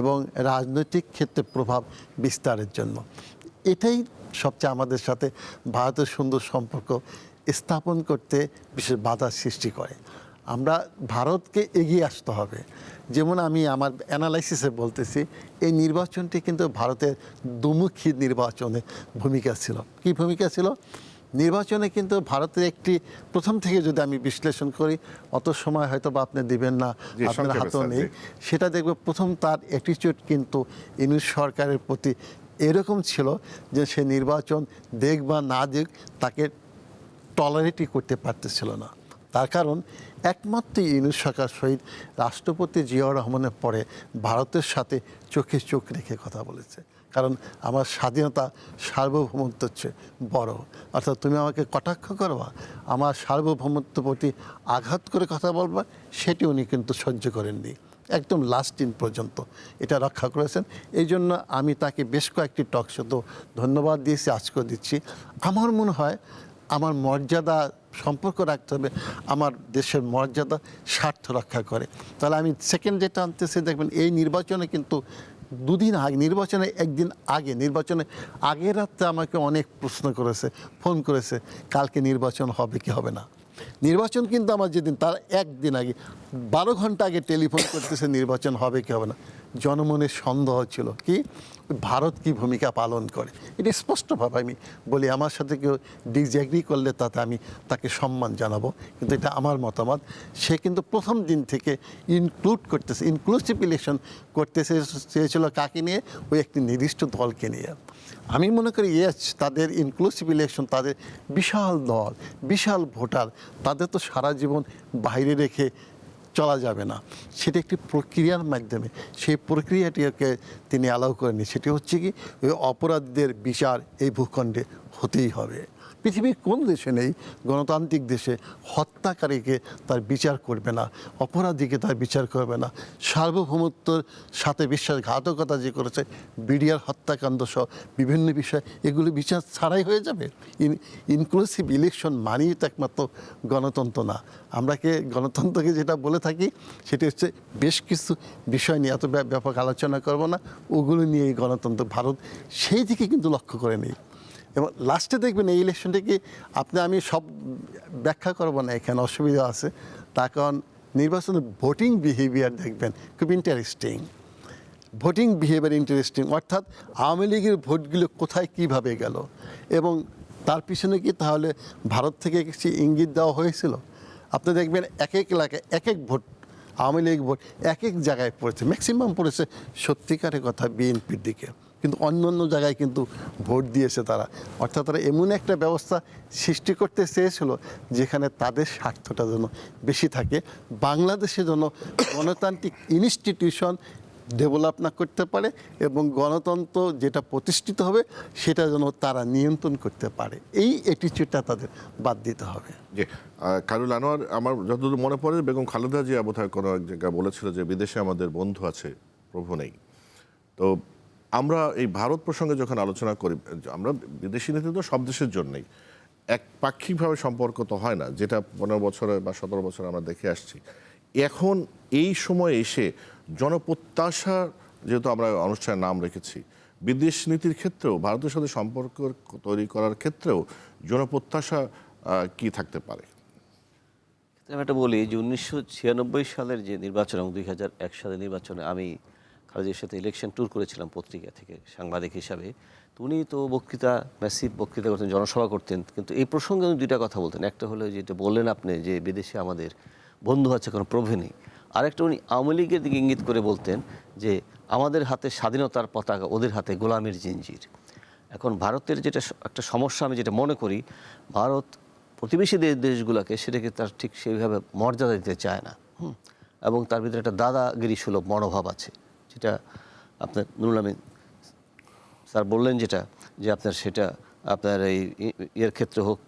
এবং রাজনৈতিক ক্ষেত্রে প্রভাব বিস্তারের জন্য। এটাই সবচেয়ে আমাদের সাথে ভারতের সুন্দর সম্পর্ক স্থাপন করতে বিশেষ বাধার সৃষ্টি করে। আমরা ভারতকে এগিয়ে আসতে হবে। যেমন আমি আমার অ্যানালাইসিসে বলতেছি, এই নির্বাচনটি কিন্তু ভারতের দুমুখী নির্বাচনে ভূমিকা ছিল। কি ভূমিকা ছিল? নির্বাচনে কিন্তু ভারতের একটি, প্রথম থেকে যদি আমি বিশ্লেষণ করি, অত সময় হয়তো বা আপনি দিবেন না, আপনার হাতেও নেই, সেটা দেখবে প্রথম তার অ্যাটিটিউড কিন্তু ইউনূস সরকারের প্রতি এরকম ছিল যে সে নির্বাচন দেখ বা না দেখ তাকে টলারেটই করতে পারতেছিল না। তার কারণ একমাত্র ইউনূস সরকার শহীদ রাষ্ট্রপতি জিয়াউর রহমানের পরে ভারতের সাথে চোখে চোখ রেখে কথা বলেছে। কারণ আমার স্বাধীনতা, সার্বভৌমত্ব হচ্ছে বড়, অর্থাৎ তুমি আমাকে কটাক্ষ করবা, আমার সার্বভৌমত্ব প্রতি আঘাত করে কথা বলবা, সেটি উনি কিন্তু সহ্য করেননি, একদম লাস্ট দিন পর্যন্ত এটা রক্ষা করেছেন। এই জন্য আমি তাকে বেশ কয়েকটি টক শোতে ধন্যবাদ দিয়েছি, আজকেও দিচ্ছি। আমার মনে হয় আমার মর্যাদা সম্পর্ক রাখতে হবে, আমার দেশের মর্যাদা স্বার্থ রক্ষা করে। তাহলে আমি সেকেন্ড যেটা আনতেছি, দেখবেন এই নির্বাচনে কিন্তু দুদিন আগে, নির্বাচনে একদিন আগে, নির্বাচনে আগের রাত্রে আমাকে অনেক প্রশ্ন করেছে, ফোন করেছে, কালকে নির্বাচন হবে কি হবে না। নির্বাচন কিন্তু আমার যেদিন, তার একদিন আগে 12 ঘন্টা আগে টেলিফোন করতেছে নির্বাচন হবে কি হবে না। জনমনের সন্দেহ ছিল কি ভারত কি ভূমিকা পালন করে, এটা স্পষ্টভাবে আমি বলি। আমার সাথে কেউ ডিসএগ্রি করলে তাতে আমি তাকে সম্মান জানাবো, কিন্তু এটা আমার মতামত। সে কিন্তু প্রথম দিন থেকে ইনক্লুড করতেছে, ইনক্লুসিভ ইলেকশন করতেছে চেয়েছিল কাকে নিয়ে, ওই একটি নির্দিষ্ট দলকে নিয়ে। আমি মনে করি তাদের ইনক্লুসিভ ইলেকশন, তাদের বিশাল দল, বিশাল ভোটার, তাদের তো সারা জীবন বাইরে রেখে চলা যাবে না। সেটা একটি প্রক্রিয়ার মাধ্যমে, সেই প্রক্রিয়াটিকে তিনি অ্যালাউ করেনি। সেটি হচ্ছে কি, ওই অপরাধীদের বিচার এই ভূখণ্ডে হতেই হবে। পৃথিবীর কোন দেশে নেই গণতান্ত্রিক দেশে হত্যাকারীকে তার বিচার করবে না, অপরাধীকে তার বিচার করবে না। সার্বভৌমত্বর সাথে বিশ্বাসঘাতকতা যে করেছে, বিডিআর হত্যাকাণ্ড সহ বিভিন্ন বিষয়, এগুলো বিচার ছাড়াই হয়ে যাবে। ইনক্লুসিভ ইলেকশন মানেই তো একমাত্র গণতন্ত্র না। আমরাকে গণতন্ত্রকে যেটা বলে থাকি, সেটি হচ্ছে বেশ কিছু বিষয় নিয়ে, এত ব্যাপক আলোচনা করব না, ওগুলো নিয়ে এই গণতন্ত্র। ভারত সেই দিকে কিন্তু লক্ষ্য করে নেই। এবং লাস্টে দেখবেন এই ইলেকশনটাকে আমি সব ব্যাখ্যা করবো না, এখানে অসুবিধা আছে। তার কারণ নির্বাচনে ভোটিং বিহেভিয়ার দেখবেন খুব ইন্টারেস্টিং। ভোটিং বিহেভিয়ার ইন্টারেস্টিং, অর্থাৎ আওয়ামী লীগের ভোটগুলো কোথায় কীভাবে গেল, এবং তার পিছনে কি তাহলে ভারত থেকে কিছু ইঙ্গিত দেওয়া হয়েছিল? আপনি দেখবেন এক এক এলাকায় এক এক ভোট, আওয়ামী লীগ ভোট এক এক জায়গায় পড়েছে, ম্যাক্সিমাম পড়েছে সত্যিকারের কথা বিএনপির দিকে, কিন্তু অন্য অন্য জায়গায় কিন্তু ভোট দিয়েছে তারা। অর্থাৎ তারা এমন একটা ব্যবস্থা সৃষ্টি করতে চেয়েছিল যেখানে তাদের স্বার্থটা যেন বেশি থাকে, বাংলাদেশে যেন গণতান্ত্রিক ইনস্টিটিউশন ডেভেলপ না করতে পারে এবং গণতন্ত্র যেটা প্রতিষ্ঠিত হবে সেটা যেন তারা নিয়ন্ত্রণ করতে পারে, এই অ্যাটিচিউডটা তাদের বাদ দিতে হবে। যে খায়রুল আনোয়ার, আমার যতদূর মনে পড়ে বেগম খালেদা জিয়া বোধহয় কোনো এক জায়গায় বলেছিল যে বিদেশে আমাদের বন্ধু আছে, প্রভু নেই। তো আমরা এই ভারত প্রসঙ্গে যখন আলোচনা করি, আমরা বিদেশি নীতি তো সব দেশের জন্যই, একপাক্ষিকভাবে সম্পর্ক তো হয় না, যেটা 15 বছরে বা 17 বছর আমরা দেখে আসছি। এখন এই সময় এসে জনপ্রত্যাশা, যেহেতু আমরা অনুষ্ঠানের নাম রেখেছি, বিদেশ নীতির ক্ষেত্রেও ভারতের সাথে সম্পর্ক তৈরি করার ক্ষেত্রেও জনপ্রত্যাশা কি থাকতে পারে? আমি একটা বলি যে 1996 সালের যে নির্বাচন এবং 2001 সালের নির্বাচনে আমি খালেদার সাথে ইলেকশন ট্যুর করেছিলাম পত্রিকা থেকে সাংবাদিক হিসাবে। তো উনি তো বক্তৃতা, ম্যাসিভ বক্তৃতা করতেন, জনসভা করতেন, কিন্তু এই প্রসঙ্গে উনি দুইটা কথা বলতেন। একটা হলো যেটা বললেন আপনি যে বিদেশে আমাদের বন্ধু আছে, কোনো প্রভু নেই। আরেকটা উনি আওয়ামী লীগের দিকে ইঙ্গিত করে বলতেন যে আমাদের হাতে স্বাধীনতার পতাকা, ওদের হাতে গোলামের জিঞ্জির। এখন ভারতের যেটা একটা সমস্যা আমি যেটা মনে করি, ভারত প্রতিবেশী দেশগুলোকে সেটাকে তার ঠিক সেইভাবে মর্যাদা দিতে চায় না, এবং তার ভিতরে একটা দাদাগিরি সুলভ মনোভাব আছে, যেটা আপনার নুরুল আমিন স্যার বললেন, যেটা যে আপনার সেটা আপনার এই ইয়ের ক্ষেত্রে হোক,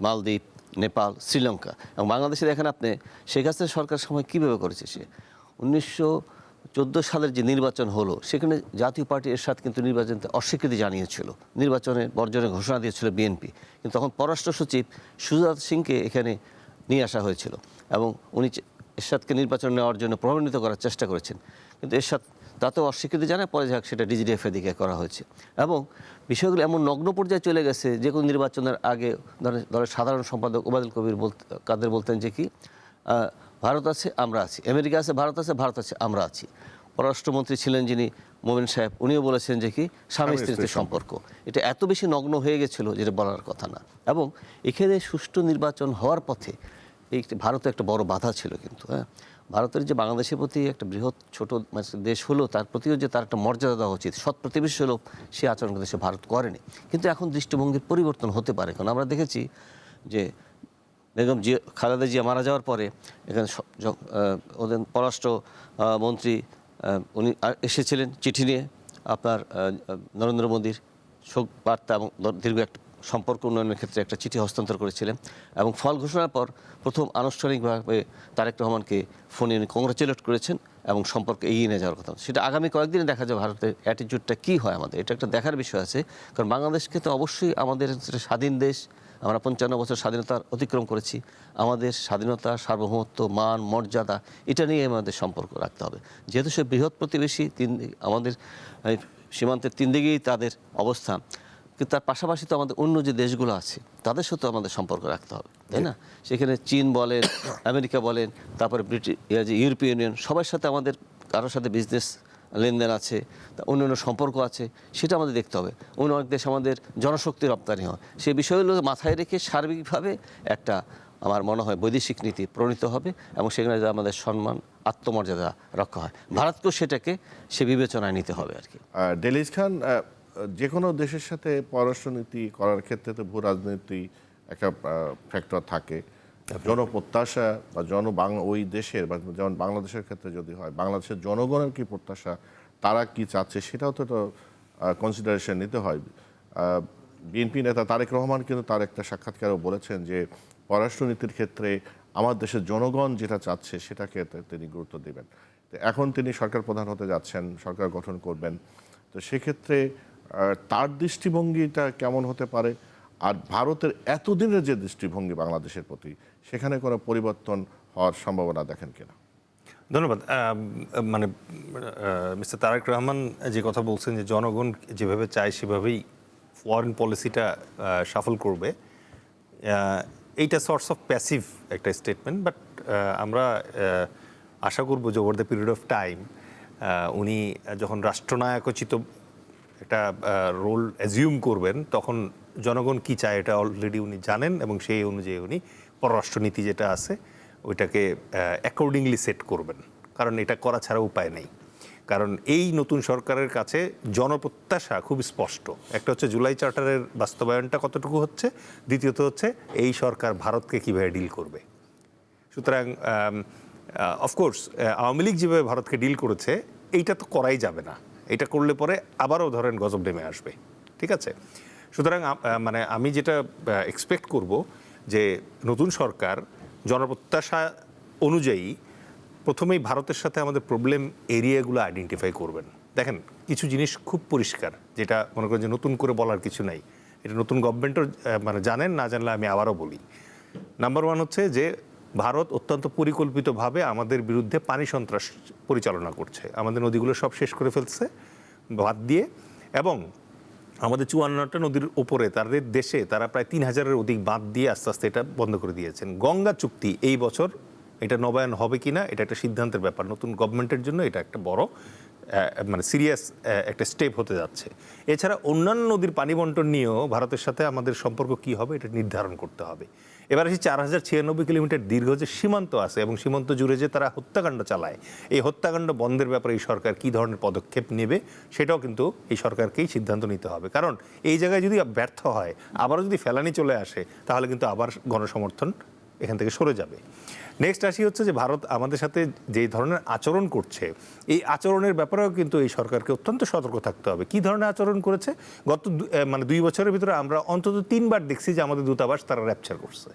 মালদ্বীপ, নেপাল, শ্রীলঙ্কা এবং বাংলাদেশে দেখেন আপনি শেখ হাসিনা সরকার সময় কীভাবে করেছে। সে 1914 সালের যে নির্বাচন হলো সেখানে জাতীয় পার্টি এরশাদ কিন্তু নির্বাচনতে অস্বীকৃতি জানিয়েছিল, নির্বাচনের বর্জনের ঘোষণা দিয়েছিল বিএনপি, কিন্তু তখন পররাষ্ট্র সচিব সুজাত সিংকে এখানে নিয়ে আসা হয়েছিল এবং উনি এরশাদকে নির্বাচন নেওয়ার জন্য প্রভাবিত করার চেষ্টা করেছেন, কিন্তু এরশাদ তাতেও অস্বীকৃতি জানায়। পরে যাক সেটা ডিজিডিএফের দিকে করা হয়েছে এবং বিষয়গুলো এমন নগ্ন পর্যায়ে চলে গেছে যে কোনো নির্বাচনের আগে দলের সাধারণ সম্পাদক ওবায়দুল কবির কাদের বলতেন যে কি ভারত আছে আমরা আছি, আমেরিকা আছে ভারত আছে, ভারত আছে আমরা আছি। পররাষ্ট্রমন্ত্রী ছিলেন যিনি মোমেন সাহেব, উনিও বলেছেন যে কি স্বামী স্ত্রীর সম্পর্ক। এটা এত বেশি নগ্ন হয়ে গেছিল যেটা বলার কথা না। এবং এখানে সুষ্ঠু নির্বাচন হওয়ার পথে এই ভারতে একটা বড় বাধা ছিল কিন্তু। ভারতের যে বাংলাদেশের প্রতি একটা বৃহৎ ছোট দেশ হলো, তার প্রতিও যে তার একটা মর্যাদা দেওয়া উচিত, সৎ প্রতিবেশী হলেও সে আচরণ দেশে ভারত করেনি। কিন্তু এখন দৃষ্টিভঙ্গির পরিবর্তন হতে পারে, কারণ আমরা দেখেছি যে বেগম খালেদা জিয়া মারা যাওয়ার পরে এখানে ওদের পররাষ্ট্র মন্ত্রী উনি এসেছিলেন চিঠি নিয়ে আপনার নরেন্দ্র মোদীর শোক বার্তা এবং দীর্ঘ একটা সম্পর্ক উন্নয়নের ক্ষেত্রে একটা চিঠি হস্তান্তর করেছিলেন এবং ফল ঘোষণার পর প্রথম আনুষ্ঠানিকভাবে তারেক রহমানকে ফোনে উনি কংগ্রাচুলেট করেছেন এবং সম্পর্ক এগিয়ে নিয়ে যাওয়ার কথা। সেটা আগামী কয়েকদিনে দেখা যাবে ভারতের অ্যাটিটিউডটা কী হয় আমাদের, এটা একটা দেখার বিষয় আছে। কারণ বাংলাদেশকে তো অবশ্যই আমাদের স্বাধীন দেশ, আমরা 55 বছর স্বাধীনতার অতিক্রম করেছি, আমাদের স্বাধীনতা, সার্বভৌমত্ব, মান, মর্যাদা এটা নিয়ে আমাদের সম্পর্ক রাখতে হবে। যেহেতু সে বৃহৎ প্রতিবেশী, আমাদের সীমান্তের 3 দিকেই তাদের অবস্থান, কিন্তু তার পাশাপাশি তো আমাদের অন্য যে দেশগুলো আছে তাদের সাথে আমাদের সম্পর্ক রাখতে হবে, তাই না? সেখানে চীন বলেন, আমেরিকা বলেন, তারপরে ইউরোপীয় ইউনিয়ন, সবার সাথে আমাদের কারোর সাথে বিজনেস লেনদেন আছে, অন্যান্য সম্পর্ক আছে, সেটা আমাদের দেখতে হবে। অন্য অনেক দেশ আমাদের জনশক্তি রপ্তানি হয়, সেই বিষয়গুলো মাথায় রেখে সার্বিকভাবে একটা আমার মনে হয় বৈদেশিক নীতি প্রণীত হবে এবং সেখানে আমাদের সম্মান, আত্মমর্যাদা রক্ষা হয়। ভারতকেও সেটাকে সে বিবেচনায় নিতে হবে আর কি। ডেলিস খান, যে কোনো দেশের সাথে পররাষ্ট্রনীতি করার ক্ষেত্রে তো ভূ রাজনীতি একটা ফ্যাক্টর থাকে। জনপ্রত্যাশা বা ওই দেশের বা যেমন বাংলাদেশের ক্ষেত্রে যদি হয়, বাংলাদেশের জনগণের কি প্রত্যাশা, তারা কি চাচ্ছে, সেটাও তো কনসিডারেশন নিতে হয়। বিএনপি নেতা তারেক রহমান কিন্তু তার একটা সাক্ষাৎকারেও বলেছেন যে পররাষ্ট্রনীতির ক্ষেত্রে আমার দেশের জনগণ যেটা চাচ্ছে সেটাকে তিনি গুরুত্ব দেবেন। তো এখন তিনি সরকার প্রধান হতে যাচ্ছেন, সরকার গঠন করবেন, তো সেক্ষেত্রে তার দৃষ্টিভঙ্গিটা কেমন হতে পারে? আর ভারতের এতদিনের যে দৃষ্টিভঙ্গি বাংলাদেশের প্রতি, সেখানে কোনো পরিবর্তন হওয়ার সম্ভাবনা দেখেন কিনা? ধন্যবাদ। মানে মিস্টার তারেক রহমান যে কথা বলছেন যে জনগণ যেভাবে চায় সেভাবেই ফরেন পলিসিটা সাফল করবে, এইটা সোর্স অফ প্যাসিভ একটা স্টেটমেন্ট। বাট আমরা আশা করব যে over the period of time উনি যখন রাষ্ট্রনায়কোচিত একটা রোল অ্যাজিউম করবেন, তখন জনগণ কি চায় এটা অলরেডি উনি জানেন এবং সেই অনুযায়ী উনি পররাষ্ট্রনীতি যেটা আছে ওইটাকে অ্যাকর্ডিংলি সেট করবেন, কারণ এটা করা ছাড়া উপায় নেই। কারণ এই নতুন সরকারের কাছে জনপ্রত্যাশা খুব স্পষ্ট। একটা হচ্ছে জুলাই চার্টারের বাস্তবায়নটা কতটুকু হচ্ছে, দ্বিতীয়ত হচ্ছে এই সরকার ভারতকে কীভাবে ডিল করবে। সুতরাং অফকোর্স আওয়ামী লীগ যেভাবে ভারতকে ডিল করেছে এইটা তো করাই যাবে না। এটা করলে পরে আবারও ধরেন গজব নেমে আসবে, ঠিক আছে? সুতরাং মানে আমি যেটা এক্সপেক্ট করব যে নতুন সরকার জনপ্রত্যাশা অনুযায়ী প্রথমেই ভারতের সাথে আমাদের প্রবলেম এরিয়াগুলো আইডেন্টিফাই করবেন। দেখেন, কিছু জিনিস খুব পরিষ্কার, যেটা মনে করেন যে নতুন করে বলার কিছু নাই, এটা নতুন গভর্নমেন্টও মানে জানেন, না জানলে আমি আবারও বলি। নাম্বার ওয়ান হচ্ছে যে ভারত অত্যন্ত পরিকল্পিতভাবে আমাদের বিরুদ্ধে পানি সন্ত্রাস পরিচালনা করছে, আমাদের নদীগুলো সব শেষ করে ফেলছে বাদ দিয়ে, এবং আমাদের 54টা নদীর উপরে তাদের দেশে তারা প্রায় 3000-এর অধিক বাঁধ দিয়ে আস্তে আস্তে এটা বন্ধ করে দিয়েছেন। গঙ্গা চুক্তি এই বছর এটা নবায়ন হবে কিনা এটা একটা সিদ্ধান্তের ব্যাপার, নতুন গভর্নমেন্টের জন্য এটা একটা বড় মানে সিরিয়াস একটা স্টেপ হতে যাচ্ছে। এছাড়া অন্যান্য নদীর পানি বন্টন নিয়েও ভারতের সাথে আমাদের সম্পর্ক কি হবে এটা নির্ধারণ করতে হবে। এবার আসি 4096 কিলোমিটার দীর্ঘ যে সীমান্ত আছে এবং সীমান্ত জুড়ে যে তারা হত্যাকাণ্ড চালায়, এই হত্যাকাণ্ড বন্ধের ব্যাপারে এই সরকার কী ধরনের পদক্ষেপ নেবে সেটাও কিন্তু এই সরকারকেই সিদ্ধান্ত নিতে হবে। কারণ এই জায়গায় যদি ব্যর্থ হয়, আবারও যদি ফেলানি চলে আসে, তাহলে কিন্তু আবার গণসমর্থন এখান থেকে সরে যাবে। নেক্সট আসি হচ্ছে যে ভারত আমাদের সাথে যে ধরনের আচরণ করছে, এই আচরণের ব্যাপারেও কিন্তু এই সরকারকে অত্যন্ত সতর্ক থাকতে হবে। কী ধরনের আচরণ করেছে? গত 2 বছরের ভিতরে আমরা অন্তত 3বার দেখছি যে আমাদের দূতাবাস তারা র্যাপচার করছে,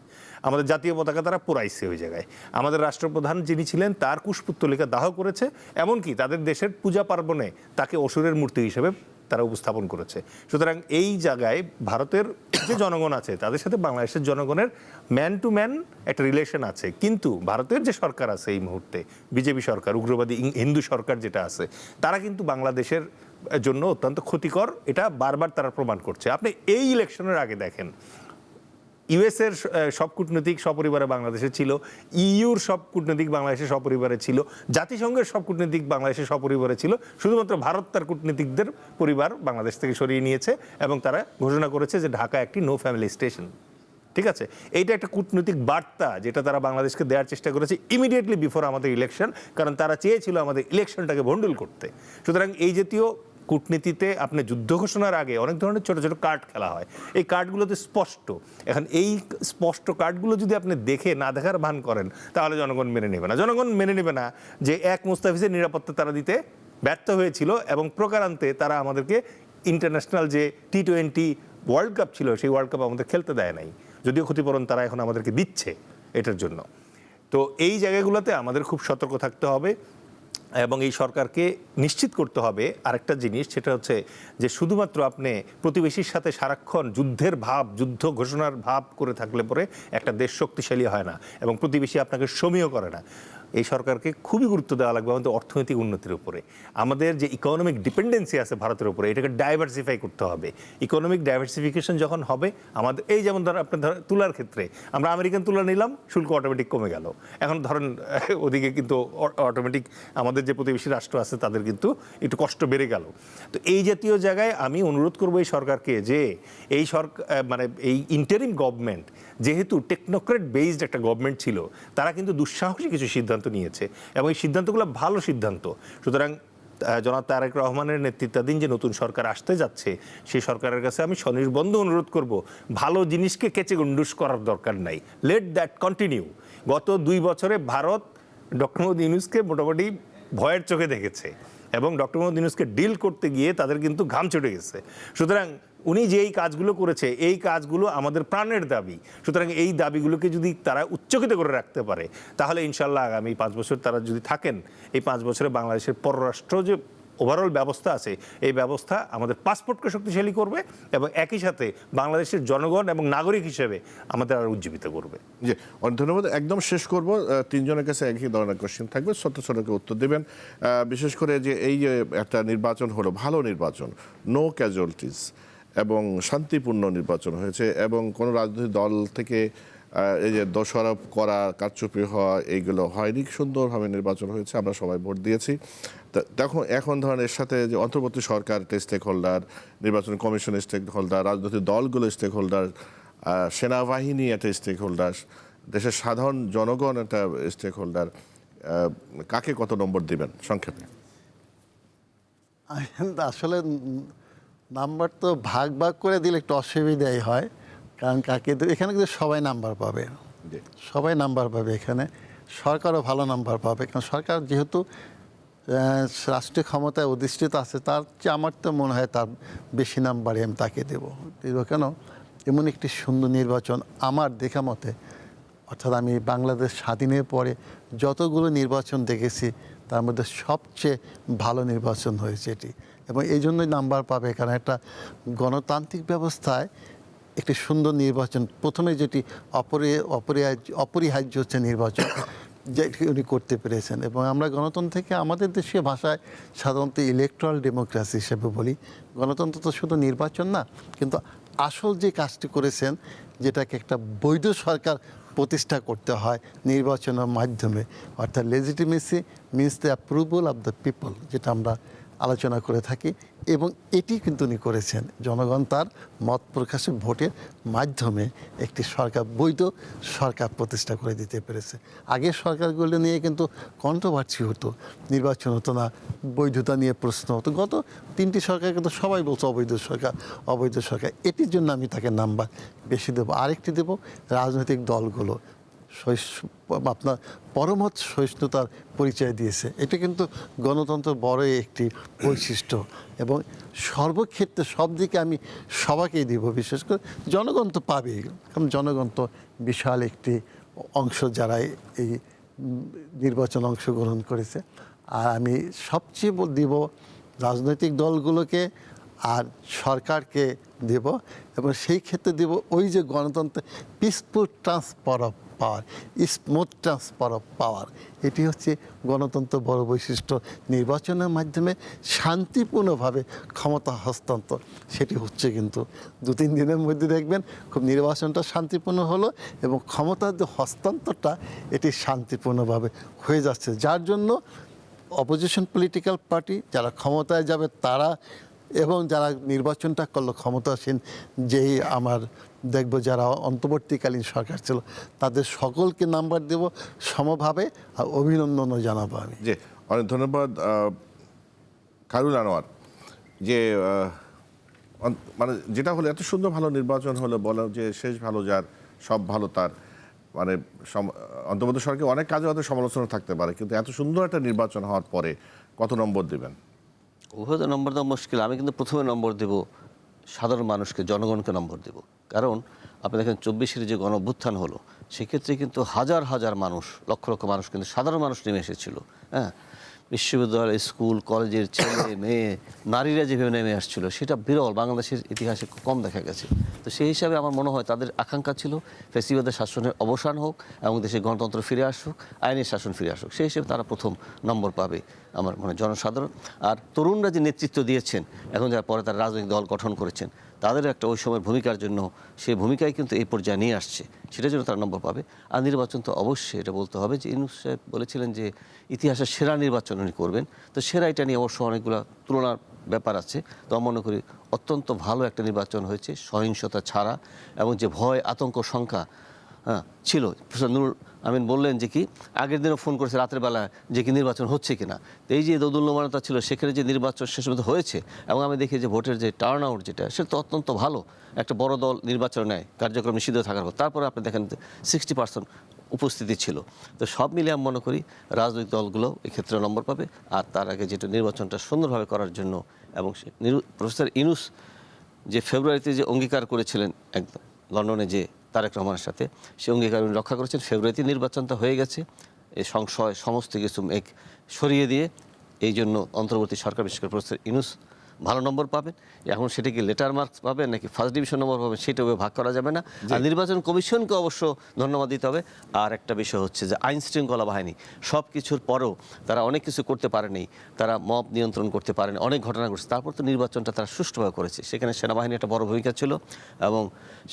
আমাদের জাতীয় পতাকা তারা পোড়াইছে ওই জায়গায়, আমাদের রাষ্ট্রপ্রধান যিনি ছিলেন তার কুশপুত্তলিকা দাহ করেছে, এমনকি তাদের দেশের পূজা পার্বণে তাকে অসুরের মূর্তি হিসেবে তারা উপস্থাপন করেছে। সুতরাং এই জায়গায় ভারতের যে জনগণ আছে তাদের সাথে বাংলাদেশের জনগণের ম্যান টু ম্যান একটা রিলেশন আছে, কিন্তু ভারতের যে সরকার আছে এই মুহূর্তে, বিজেপি সরকার, উগ্রবাদী হিন্দু সরকার যেটা আছে, তারা কিন্তু বাংলাদেশের জন্য অত্যন্ত ক্ষতিকর, এটা বারবার তারা প্রমাণ করছে। আপনি এই ইলেকশনের আগে দেখেন, ইউএসের সব কূটনীতিক সপরিবারে বাংলাদেশে ছিল, ইইউর সব কূটনীতিক বাংলাদেশের সপরিবারে ছিল, জাতিসংঘের সব কূটনীতিক বাংলাদেশের সপরিবারে ছিল, শুধুমাত্র ভারত তার কূটনীতিকদের পরিবার বাংলাদেশ থেকে সরিয়ে নিয়েছে এবং তারা ঘোষণা করেছে যে ঢাকা একটি নো ফ্যামিলি স্টেশন। ঠিক আছে, এইটা একটা কূটনৈতিক বার্তা যেটা তারা বাংলাদেশকে দেওয়ার চেষ্টা করেছে ইমিডিয়েটলি বিফোর আমাদের ইলেকশন, কারণ তারা চেয়েছিল আমাদের ইলেকশনটাকে ভণ্ডুল করতে। সুতরাং এই জাতীয় কূটনীতিতে আপনি যুদ্ধ ঘোষণার আগে অনেক ধরনের ছোটো ছোটো কার্ড খেলা হয়, এই কার্ডগুলোতে স্পষ্ট। এখন এই স্পষ্ট কার্ডগুলো যদি আপনি দেখে না দেখার ভান করেন, তাহলে জনগণ মেনে নেবে না। জনগণ মেনে নেবে না যে এক মুস্তাফিজের নিরাপত্তা তারা দিতে ব্যর্থ হয়েছিল এবং প্রকারান্তে তারা আমাদেরকে ইন্টারন্যাশনাল যে T20 ওয়ার্ল্ড কাপ ছিল সেই ওয়ার্ল্ড কাপ আমাদের খেলতে দেয় নাই, যদিও ক্ষতিপূরণ তারা এখন আমাদেরকে দিচ্ছে এটার জন্য। তো এই জায়গাগুলোতে আমাদের খুব সতর্ক থাকতে হবে এবং এই সরকারকে নিশ্চিত করতে হবে আরেকটা জিনিস, সেটা হচ্ছে যে শুধুমাত্র আপনি প্রতিবেশীর সাথে সারাক্ষণ যুদ্ধের ভাব, যুদ্ধ ঘোষণার ভাব করে থাকলে পরে একটা দেশ শক্তিশালী হয় না এবং প্রতিবেশী আপনাকে সমীহ করে না। এই সরকারকে খুবই গুরুত্ব দেওয়া লাগবে আমাদের অর্থনৈতিক উন্নতির উপরে। আমাদের যে ইকোনমিক ডিপেন্ডেন্সি আছে ভারতের উপরে, এটাকে ডাইভার্সিফাই করতে হবে। ইকোনমিক ডাইভার্সিফিকেশন যখন হবে আমাদের, এই যেমন ধরেন আপনার তুলার ক্ষেত্রে আমরা আমেরিকান তুলা নিলাম, শুল্ক অটোমেটিক কমে গেল। এখন ধরেন ওদিকে কিন্তু অটোমেটিক আমাদের যে প্রতিবেশী রাষ্ট্র আছে তাদের কিন্তু একটু কষ্ট বেড়ে গেল। তো এই জাতীয় জায়গায় আমি অনুরোধ করবো এই সরকারকে যে এই সরকার মানে এই ইন্টারিম গভর্নমেন্ট যেহেতু টেকনোক্রেট বেসড একটা গভর্নমেন্ট ছিল, তারা কিন্তু দুঃসাহসী কিছু সিদ্ধান্ত নিয়েছে এবং এই সিদ্ধান্তগুলো ভালো সিদ্ধান্ত। সুতরাং জনাব তারেক রহমানের নেতৃত্বাধীন যে নতুন সরকার আসতে যাচ্ছে, সেই সরকারের কাছে আমি স্বনির্বন্ধ অনুরোধ করব, ভালো জিনিসকে কেচে গন্ডুস করার দরকার নাই, লেট দ্যাট কন্টিনিউ। গত 2 বছরে ভারত ডক্টর মোহাম্মদ ইউনূসকে মোটামুটি ভয়ের চোখে দেখেছে এবং ডক্টর মোহাম্মদ ইউনূসকে ডিল করতে গিয়ে তাদের কিন্তু ঘাম ছুটে গেছে। সুতরাং উনি যে এই কাজগুলো করেছে, এই কাজগুলো আমাদের প্রাণের দাবি। সুতরাং এই দাবিগুলোকে যদি তারা উচ্চকিত করে রাখতে পারে, তাহলে ইনশাল্লাহ আগামী 5 বছর তারা যদি থাকেন, এই 5 বছরে বাংলাদেশের পররাষ্ট্র যে ওভারঅল ব্যবস্থা আছে, এই ব্যবস্থা আমাদের পাসপোর্টকে শক্তিশালী করবে এবং একই সাথে বাংলাদেশের জনগণ এবং নাগরিক হিসেবে আমাদের আরও উজ্জীবিত করবে। জি, অনেক ধন্যবাদ। একদম শেষ করব, 3 জনের কাছে একই ধরনের কোশ্চেন থাকবে, ছোট ছোটকে উত্তর দেবেন। বিশেষ করে যে এই যে একটা নির্বাচন হলো, ভালো নির্বাচন, নো ক্যাজুয়ালিটিস এবং শান্তিপূর্ণ নির্বাচন হয়েছে এবং কোনো রাজনৈতিক দল থেকে এই যে দোষারোপ করা, কারচুপি হওয়া, এইগুলো হয়নি, সুন্দরভাবে নির্বাচন হয়েছে, আমরা সবাই ভোট দিয়েছি। এখন ধরেন এর সাথে যে অন্তর্বর্তী সরকার একটা স্টেক হোল্ডার, নির্বাচন কমিশনের স্টেক হোল্ডার, রাজনৈতিক দলগুলো স্টেক হোল্ডার, সেনাবাহিনী একটা স্টেক হোল্ডার, দেশের সাধারণ জনগণ একটা স্টেক হোল্ডার, কাকে কত নম্বর দিবেন সংক্ষেপে? আসলে নাম্বার তো ভাগ ভাগ করে দিলে একটু অসুবিধাই হয়, কারণ কাকে এখানে কিন্তু সবাই নাম্বার পাবে, সবাই নাম্বার পাবে, এখানে সরকারও ভালো নাম্বার পাবে, কারণ সরকার যেহেতু রাষ্ট্রীয় ক্ষমতায় অধিষ্ঠিত আছে তার চেয়ে আমার তো মনে হয় তার বেশি নাম্বারে আমি তাকে দেব কেন এমন একটি সুন্দর নির্বাচন আমার দেখা মতে, অর্থাৎ আমি বাংলাদেশ স্বাধীনের পরে যতগুলো নির্বাচন দেখেছি তার মধ্যে সবচেয়ে ভালো নির্বাচন হয়েছে এটি, এবং এই জন্যই নাম্বার পাবে। কারণ একটা গণতান্ত্রিক ব্যবস্থায় একটি সুন্দর নির্বাচন, প্রথমে যেটি অপরিহার্য হচ্ছে নির্বাচন, যেটি উনি করতে পেরেছেন। এবং আমরা গণতন্ত্র থেকে আমাদের দেশীয় ভাষায় সাধারণত ইলেকট্রাল ডেমোক্রেসি হিসেবে বলি। গণতন্ত্র তো শুধু নির্বাচন না, কিন্তু আসল যে কাজটি করেছেন, যেটাকে একটা বৈধ সরকার প্রতিষ্ঠা করতে হয় নির্বাচনের মাধ্যমে, অর্থাৎ legitimacy means the approval of the people, যেটা আমরা আলোচনা করে থাকি, এবং এটি কিন্তু উনি করেছেন। জনগণ তার মত প্রকাশের ভোটের মাধ্যমে একটি সরকার, বৈধ সরকার প্রতিষ্ঠা করে দিতে পেরেছে। আগের সরকারগুলো নিয়ে কিন্তু কন্ট্রোভার্সি হতো, নির্বাচন হতো না, বৈধতা নিয়ে প্রশ্ন হতো। গত 3টি সরকার কিন্তু সবাই বলছে অবৈধ সরকার, অবৈধ সরকার। এটির জন্য আমি তাকে নাম্বার বেশি দেবো। আরেকটি দেব রাজনৈতিক দলগুলো আপনার পরমত সহিষ্ণুতার পরিচয় দিয়েছে। এটা কিন্তু গণতন্ত্র বড় একটি বৈশিষ্ট্য, এবং সর্বক্ষেত্রে সব দিকে আমি সবাইকেই দিব। বিশেষ করে জনগণ তো পাবেই, কারণ জনগণ তো বিশাল একটি অংশ যারা এই নির্বাচন অংশগ্রহণ করেছে। আর আমি সবচেয়ে দিব রাজনৈতিক দলগুলোকে আর সরকারকে দেব, এবং সেই ক্ষেত্রে দেব ওই যে গণতন্ত্রের peaceful transfer of power, smooth transfer of power, এটি হচ্ছে গণতন্ত্র বড় বৈশিষ্ট্য। নির্বাচনের মাধ্যমে শান্তিপূর্ণভাবে ক্ষমতা হস্তান্তর, সেটি হচ্ছে কিন্তু 2-3 দিনের মধ্যে দেখবেন খুব নির্বাচনটা শান্তিপূর্ণ হলো, এবং ক্ষমতার যে হস্তান্তরটা এটি শান্তিপূর্ণভাবে হয়ে যাচ্ছে। যার জন্য অপোজিশন পলিটিক্যাল পার্টি যারা ক্ষমতায় যাবে তারা, এবং যারা নির্বাচনটা করলো ক্ষমতাসীন, যেই আমার দেখব যারা অন্তর্বর্তীকালীন সরকার ছিল, তাদের সকলকে নাম্বার দেব সমভাবে, আর অভিনন্দনও জানাবো আমি। জি, অনেক ধন্যবাদ খায়রুল আনোয়ার। যে মানে যেটা হলো এত সুন্দর ভালো নির্বাচন হলো, বলো যে শেষ ভালো যার সব ভালো তার, মানে অন্তর্বর্তী সরকার অনেক কাজে হয়তো সমালোচনা থাকতে পারে, কিন্তু এত সুন্দর একটা নির্বাচন হওয়ার পরে কত নম্বর দেবেন? উভয় নম্বর দেওয়া মুশকিল। আমি কিন্তু প্রথমে নম্বর দেব সাধারণ মানুষকে, জনগণকে নম্বর দেব। কারণ আপনি দেখেন 24-এর যে গণ অভ্যুত্থান হলো, সেক্ষেত্রে কিন্তু হাজার হাজার মানুষ, লক্ষ লক্ষ মানুষ কিন্তু সাধারণ মানুষ নেমে এসেছিল। হ্যাঁ, বিশ্ববিদ্যালয়, স্কুল, কলেজের ছেলে মেয়ে, নারীরা যেভাবে নেমে আসছিল, সেটা বিরল, বাংলাদেশের ইতিহাসে কম দেখা গেছে। তো সেই হিসাবে আমার মনে হয় তাদের আকাঙ্ক্ষা ছিল ফ্যাসিবাদের শাসনের অবসান হোক, এবং দেশে গণতন্ত্র ফিরে আসুক, আইনের শাসন ফিরে আসুক। সেই হিসেবে তারা প্রথম নম্বর পাবে আমার মনে হয়, জনসাধারণ। আর তরুণরা যে নেতৃত্ব দিয়েছেন, এখন যারা পরে তারা রাজনৈতিক দল গঠন করেছেন, তাদের একটা ওই সময়ের ভূমিকার জন্য, সেই ভূমিকায় কিন্তু এই পর্যায়ে নিয়ে আসছে, সেটার জন্য তারা নম্বর পাবে। আর নির্বাচন তো অবশ্যই এটা বলতে হবে যে ইউনূস সাহেব বলেছিলেন যে ইতিহাসের সেরা নির্বাচন উনি করবেন। তো সেরা এটা নিয়ে অবশ্য অনেকগুলো তুলনার ব্যাপার আছে। তো আমি মনে করি অত্যন্ত ভালো একটা নির্বাচন হয়েছে, সহিংসতা ছাড়া, এবং যে ভয় আতঙ্ক সংখ্যা ছিল। প্রফেসর নুরুল আমিন বললেন যে কি আগের দিনও ফোন করেছে রাতের বেলা যে কি নির্বাচন হচ্ছে কিনা। তো এই যে দোদুল্যমানতা ছিল, সেখানে যে নির্বাচন শেষ পর্যন্ত হয়েছে, এবং আমি দেখি যে ভোটের যে টার্ন আউট যেটা, সেটা তো অত্যন্ত ভালো। একটা বড় দল নির্বাচন নেয়, কার্যক্রম নিষিদ্ধ থাকার পর, তারপরে আপনি দেখেন 60% উপস্থিতি ছিল। তো সব মিলিয়ে আমি মনে করি রাজনৈতিক দলগুলো এক্ষেত্রে নম্বর পাবে। আর তার আগে যেটা নির্বাচনটা সুন্দরভাবে করার জন্য, এবং প্রফেসর ইউনূস যে ফেব্রুয়ারিতে যে অঙ্গীকার করেছিলেন একদম লন্ডনে যে তারেক রহমানের সাথে, সেই অঙ্গীকার উনি রক্ষা করেছেন। ফেব্রুয়ারিতে নির্বাচনটা হয়ে গেছে, এই সংশয় সমস্ত কিছু সরিয়ে দিয়ে। এই জন্য অন্তর্বর্তী সরকার, বিশেষ করে প্রফেসর ইউনূস ভালো নম্বর পাবেন। এখন সেটা কি লেটার মার্কস পাবেন নাকি ফার্স্ট ডিভিশন নম্বর পাবেন, সেটা ভাগ করা যাবে না। আর নির্বাচন কমিশনকে অবশ্য ধন্যবাদ দিতে হবে। আর একটা বিষয় হচ্ছে যে আইন শৃঙ্খলা বাহিনী সব কিছুর পরেও তারা অনেক কিছু করতে পারেনি, তারা মব নিয়ন্ত্রণ করতে পারেনি, অনেক ঘটনা ঘটছে, তারপর তো নির্বাচনটা তারা সুষ্ঠুভাবে করেছে। সেখানে সেনাবাহিনী একটা বড় ভূমিকা ছিল, এবং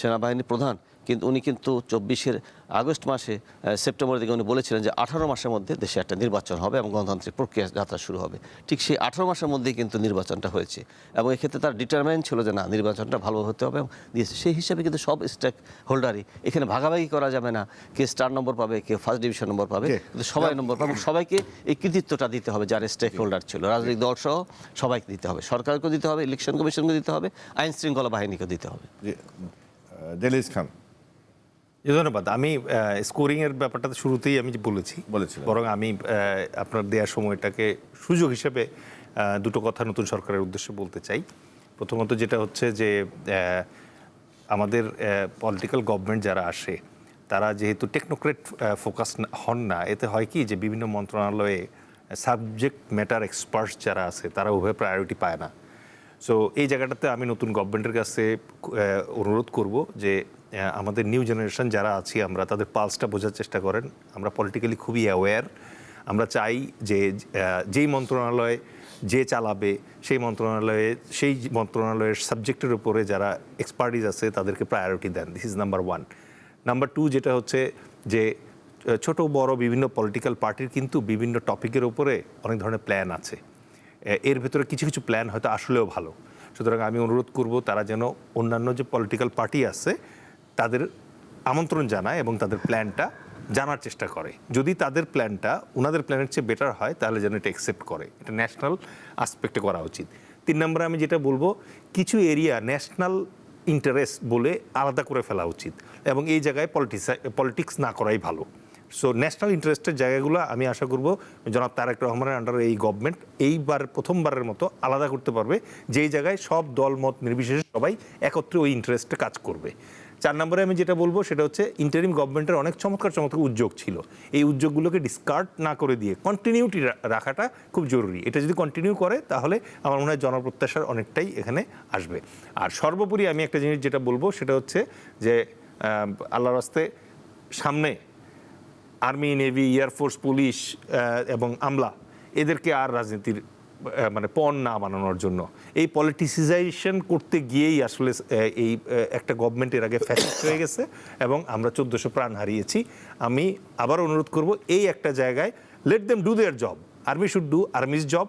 সেনাবাহিনী প্রধান কিন্তু উনি কিন্তু 24-এর আগস্ট মাসে, সেপ্টেম্বরের দিকে উনি বলেছিলেন যে 18 মাসের মধ্যে দেশে একটা নির্বাচন হবে এবং গণতান্ত্রিক প্রক্রিয়া যাত্রা শুরু হবে। ঠিক সেই 18 মাসের মধ্যেই কিন্তু নির্বাচনটা হয়েছে, এবং এক্ষেত্রে তার ডিটারমাইন ছিল যে না, নির্বাচনটা ভালো হতে হবে, এবং দিয়েছে। সেই হিসাবে কিন্তু সব স্টেক হোল্ডারই এখানে ভাগাভাগি করা যাবে না, কে স্টার নম্বর পাবে, কে ফার্স্ট ডিভিশন নম্বর পাবে, কিন্তু সবাই নম্বর পাবে। সবাইকে এই কৃতিত্বটা দিতে হবে, যারা স্টেক হোল্ডার ছিল, রাজনৈতিক দল সহ সবাইকে দিতে হবে, সরকারকেও দিতে হবে, ইলেকশন কমিশনকে দিতে হবে, আইন শৃঙ্খলা বাহিনীকে দিতে হবে। দেলিস খান। জি, ধন্যবাদ। আমি স্কোরিং এর ব্যাপারটা তো শুরুতেই আমি যে বলেছিলেন। বরং আমি আপনার দেওয়ার সময়টাকে সুযোগ হিসেবে দুটো কথা নতুন সরকারের উদ্দেশ্যে বলতে চাই। প্রথমত যেটা হচ্ছে যে আমাদের পলিটিক্যাল গভর্নমেন্ট যারা আসে তারা যেহেতু টেকনোক্রেট ফোকাস হন না, এতে হয় কি যে বিভিন্ন মন্ত্রণালয়ে সাবজেক্ট ম্যাটার এক্সপার্টস যারা আছে তারা উভয় প্রায়োরিটি পায় না। সো এই জায়গাটাতে আমি নতুন গভর্নমেন্টের কাছে অনুরোধ করব যে আমাদের নিউ জেনারেশন যারা আছি আমরা তাদের পালসটা বোঝার চেষ্টা করেন। আমরা পলিটিক্যালি খুবই অ্যাওয়্যার। আমরা চাই যে যেই মন্ত্রণালয় যে চালাবে সেই মন্ত্রণালয়ের সাবজেক্টের উপরে যারা এক্সপার্টিস আছে তাদেরকে প্রায়োরিটি দেন। This is number 1। নাম্বার 2 যেটা হচ্ছে যে ছোট বড় বিভিন্ন পলিটিক্যাল পার্টির কিন্তু বিভিন্ন টপিকের উপরে অনেক ধরনের প্ল্যান আছে। এর ভেতরে কিছু কিছু প্ল্যান হয়তো আসলেও ভালো। সুতরাং আমি অনুরোধ করব তারা যেন অন্যান্য যে পলিটিক্যাল পার্টি আছে তাদের আমন্ত্রণ জানায় এবং তাদের প্ল্যানটা জানার চেষ্টা করে। যদি তাদের প্ল্যানটা ওনাদের প্ল্যানের চেয়ে বেটার হয় তাহলে যেন এটা অ্যাকসেপ্ট করে। এটা ন্যাশনাল আসপেক্টে করা উচিত। 3 নম্বরে আমি যেটা বলবো, কিছু এরিয়া ন্যাশনাল ইন্টারেস্ট বলে আলাদা করে ফেলা উচিত এবং এই জায়গায় পলিটিক্স না করাই ভালো। সো ন্যাশনাল ইন্টারেস্টের জায়গাগুলো আমি আশা করব জনাব তারেক রহমানের আন্ডারে এই গভর্নমেন্ট এইবার প্রথমবারের মতো আলাদা করতে পারবে, যেই জায়গায় সব দল মত নির্বিশেষে সবাই একত্রে ওই ইন্টারেস্টে কাজ করবে। 4 নম্বরে আমি যেটা বলবো সেটা হচ্ছে ইন্টারিম গভর্নমেন্টের অনেক চমৎকার উদ্যোগ ছিল। এই উদ্যোগগুলোকে ডিসকার্ড না করে দিয়ে কন্টিনিউটি রাখাটা খুব জরুরি। এটা যদি কন্টিনিউ করে তাহলে আমার মনে হয় জনপ্রত্যাশার অনেকটাই এখানে আসবে। আর সর্বোপরি আমি একটা জিনিস যেটা বলবো সেটা হচ্ছে যে আল্লাহর রাস্তে সামনে আর্মি, নেভি, এয়ারফোর্স, পুলিশ এবং আমলা এদেরকে আর রাজনীতির মানে পণ না বানানোর জন্য এই পলিটিসিজাইজেশন করতে গিয়েই আসলে এই একটা গভর্নমেন্টের আগে ফ্যাসিস্ট হয়ে গেছে এবং আমরা 1400 প্রাণ হারিয়েছি। আমি আবার অনুরোধ করব এই একটা জায়গায় let them do their job. Army should do army's job,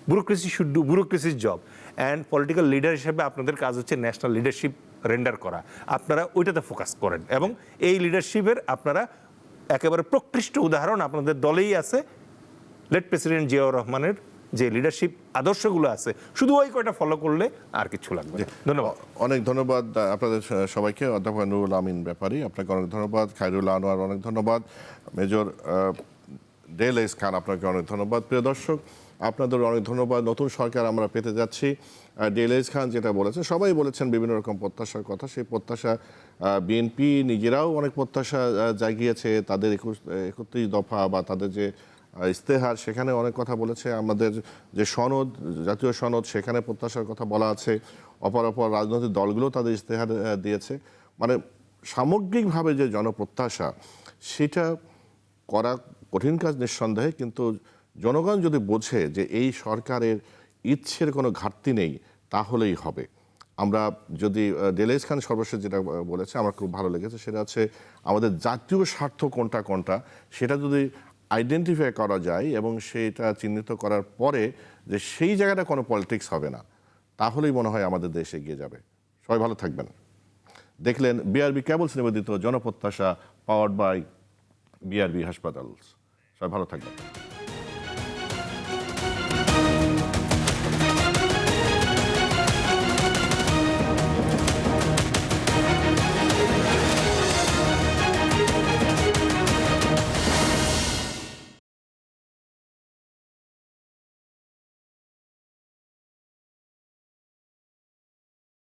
bureaucracy should do bureaucracy's job, and political leader হিসেবে আপনাদের কাজ হচ্ছে ন্যাশনাল লিডারশিপ রেন্ডার করা। আপনারা ওইটাতে ফোকাস করেন এবং এই লিডারশিপের আপনারা একেবারে প্রকৃষ্ট উদাহরণ আপনাদের দলেই আছে। লেট প্রেসিডেন্ট জিয়াউর রহমানের যে লিডারশিপ আদর্শগুলো আছে শুধু ওই কয়টা ফলো করলে আর কিছু লাগবে না। ধন্যবাদ। অনেক ধন্যবাদ আপনাদের সবাইকে। অধ্যাপক নুরুল আমিন ব্যাপারী আপনাকে অনেক ধন্যবাদ, খায়রুল আনোয়ার অনেক ধন্যবাদ, মেজর ডেল-এস খান আপনাকে অনেক ধন্যবাদ। প্রিয় দর্শক আপনাদের অনেক ধন্যবাদ। নতুন সরকার আমরা পেতে যাচ্ছি। ডেল-এস খান যেটা বলেছেন, সবাই বলেছেন বিভিন্ন রকম প্রত্যাশার কথা। সেই প্রত্যাশা বিএনপি নিজেরাও অনেক প্রত্যাশা জাগিয়েছে। তাদের 31 দফা বা তাদের যে ইস্তেহার সেখানে অনেক কথা বলেছে। আমাদের যে সনদ, জাতীয় সনদ, সেখানে প্রত্যাশার কথা বলা আছে। অপর রাজনৈতিক দলগুলো তাদের ইস্তেহার দিয়েছে। মানে সামগ্রিকভাবে যে জনপ্রত্যাশা সেটা করা কঠিন কাজ নিঃসন্দেহে, কিন্তু জনগণ যদি বোঝে যে এই সরকারের ইচ্ছের কোনো ঘাটতি নেই তাহলেই হবে। আমরা যদি ডেল-এস খান সর্বশেষ যেটা বলেছে আমার খুব ভালো লেগেছে, সেটা হচ্ছে আমাদের জাতীয় স্বার্থ কোনটা কোনটা সেটা যদি আইডেন্টিফাই করা যায় এবং সেটা চিহ্নিত করার পরে যে সেই জায়গাটা কোনো পলিটিক্স হবে না, তাহলেই মনে হয় আমাদের দেশ এগিয়ে যাবে। সবাই ভালো থাকবেন। দেখলেন বিআরবি কেবলস নিবেদিত জনপ্রত্যাশা, পাওয়ার্ড বাই বিআরবি হাসপাতাল। সবাই ভালো থাকবেন।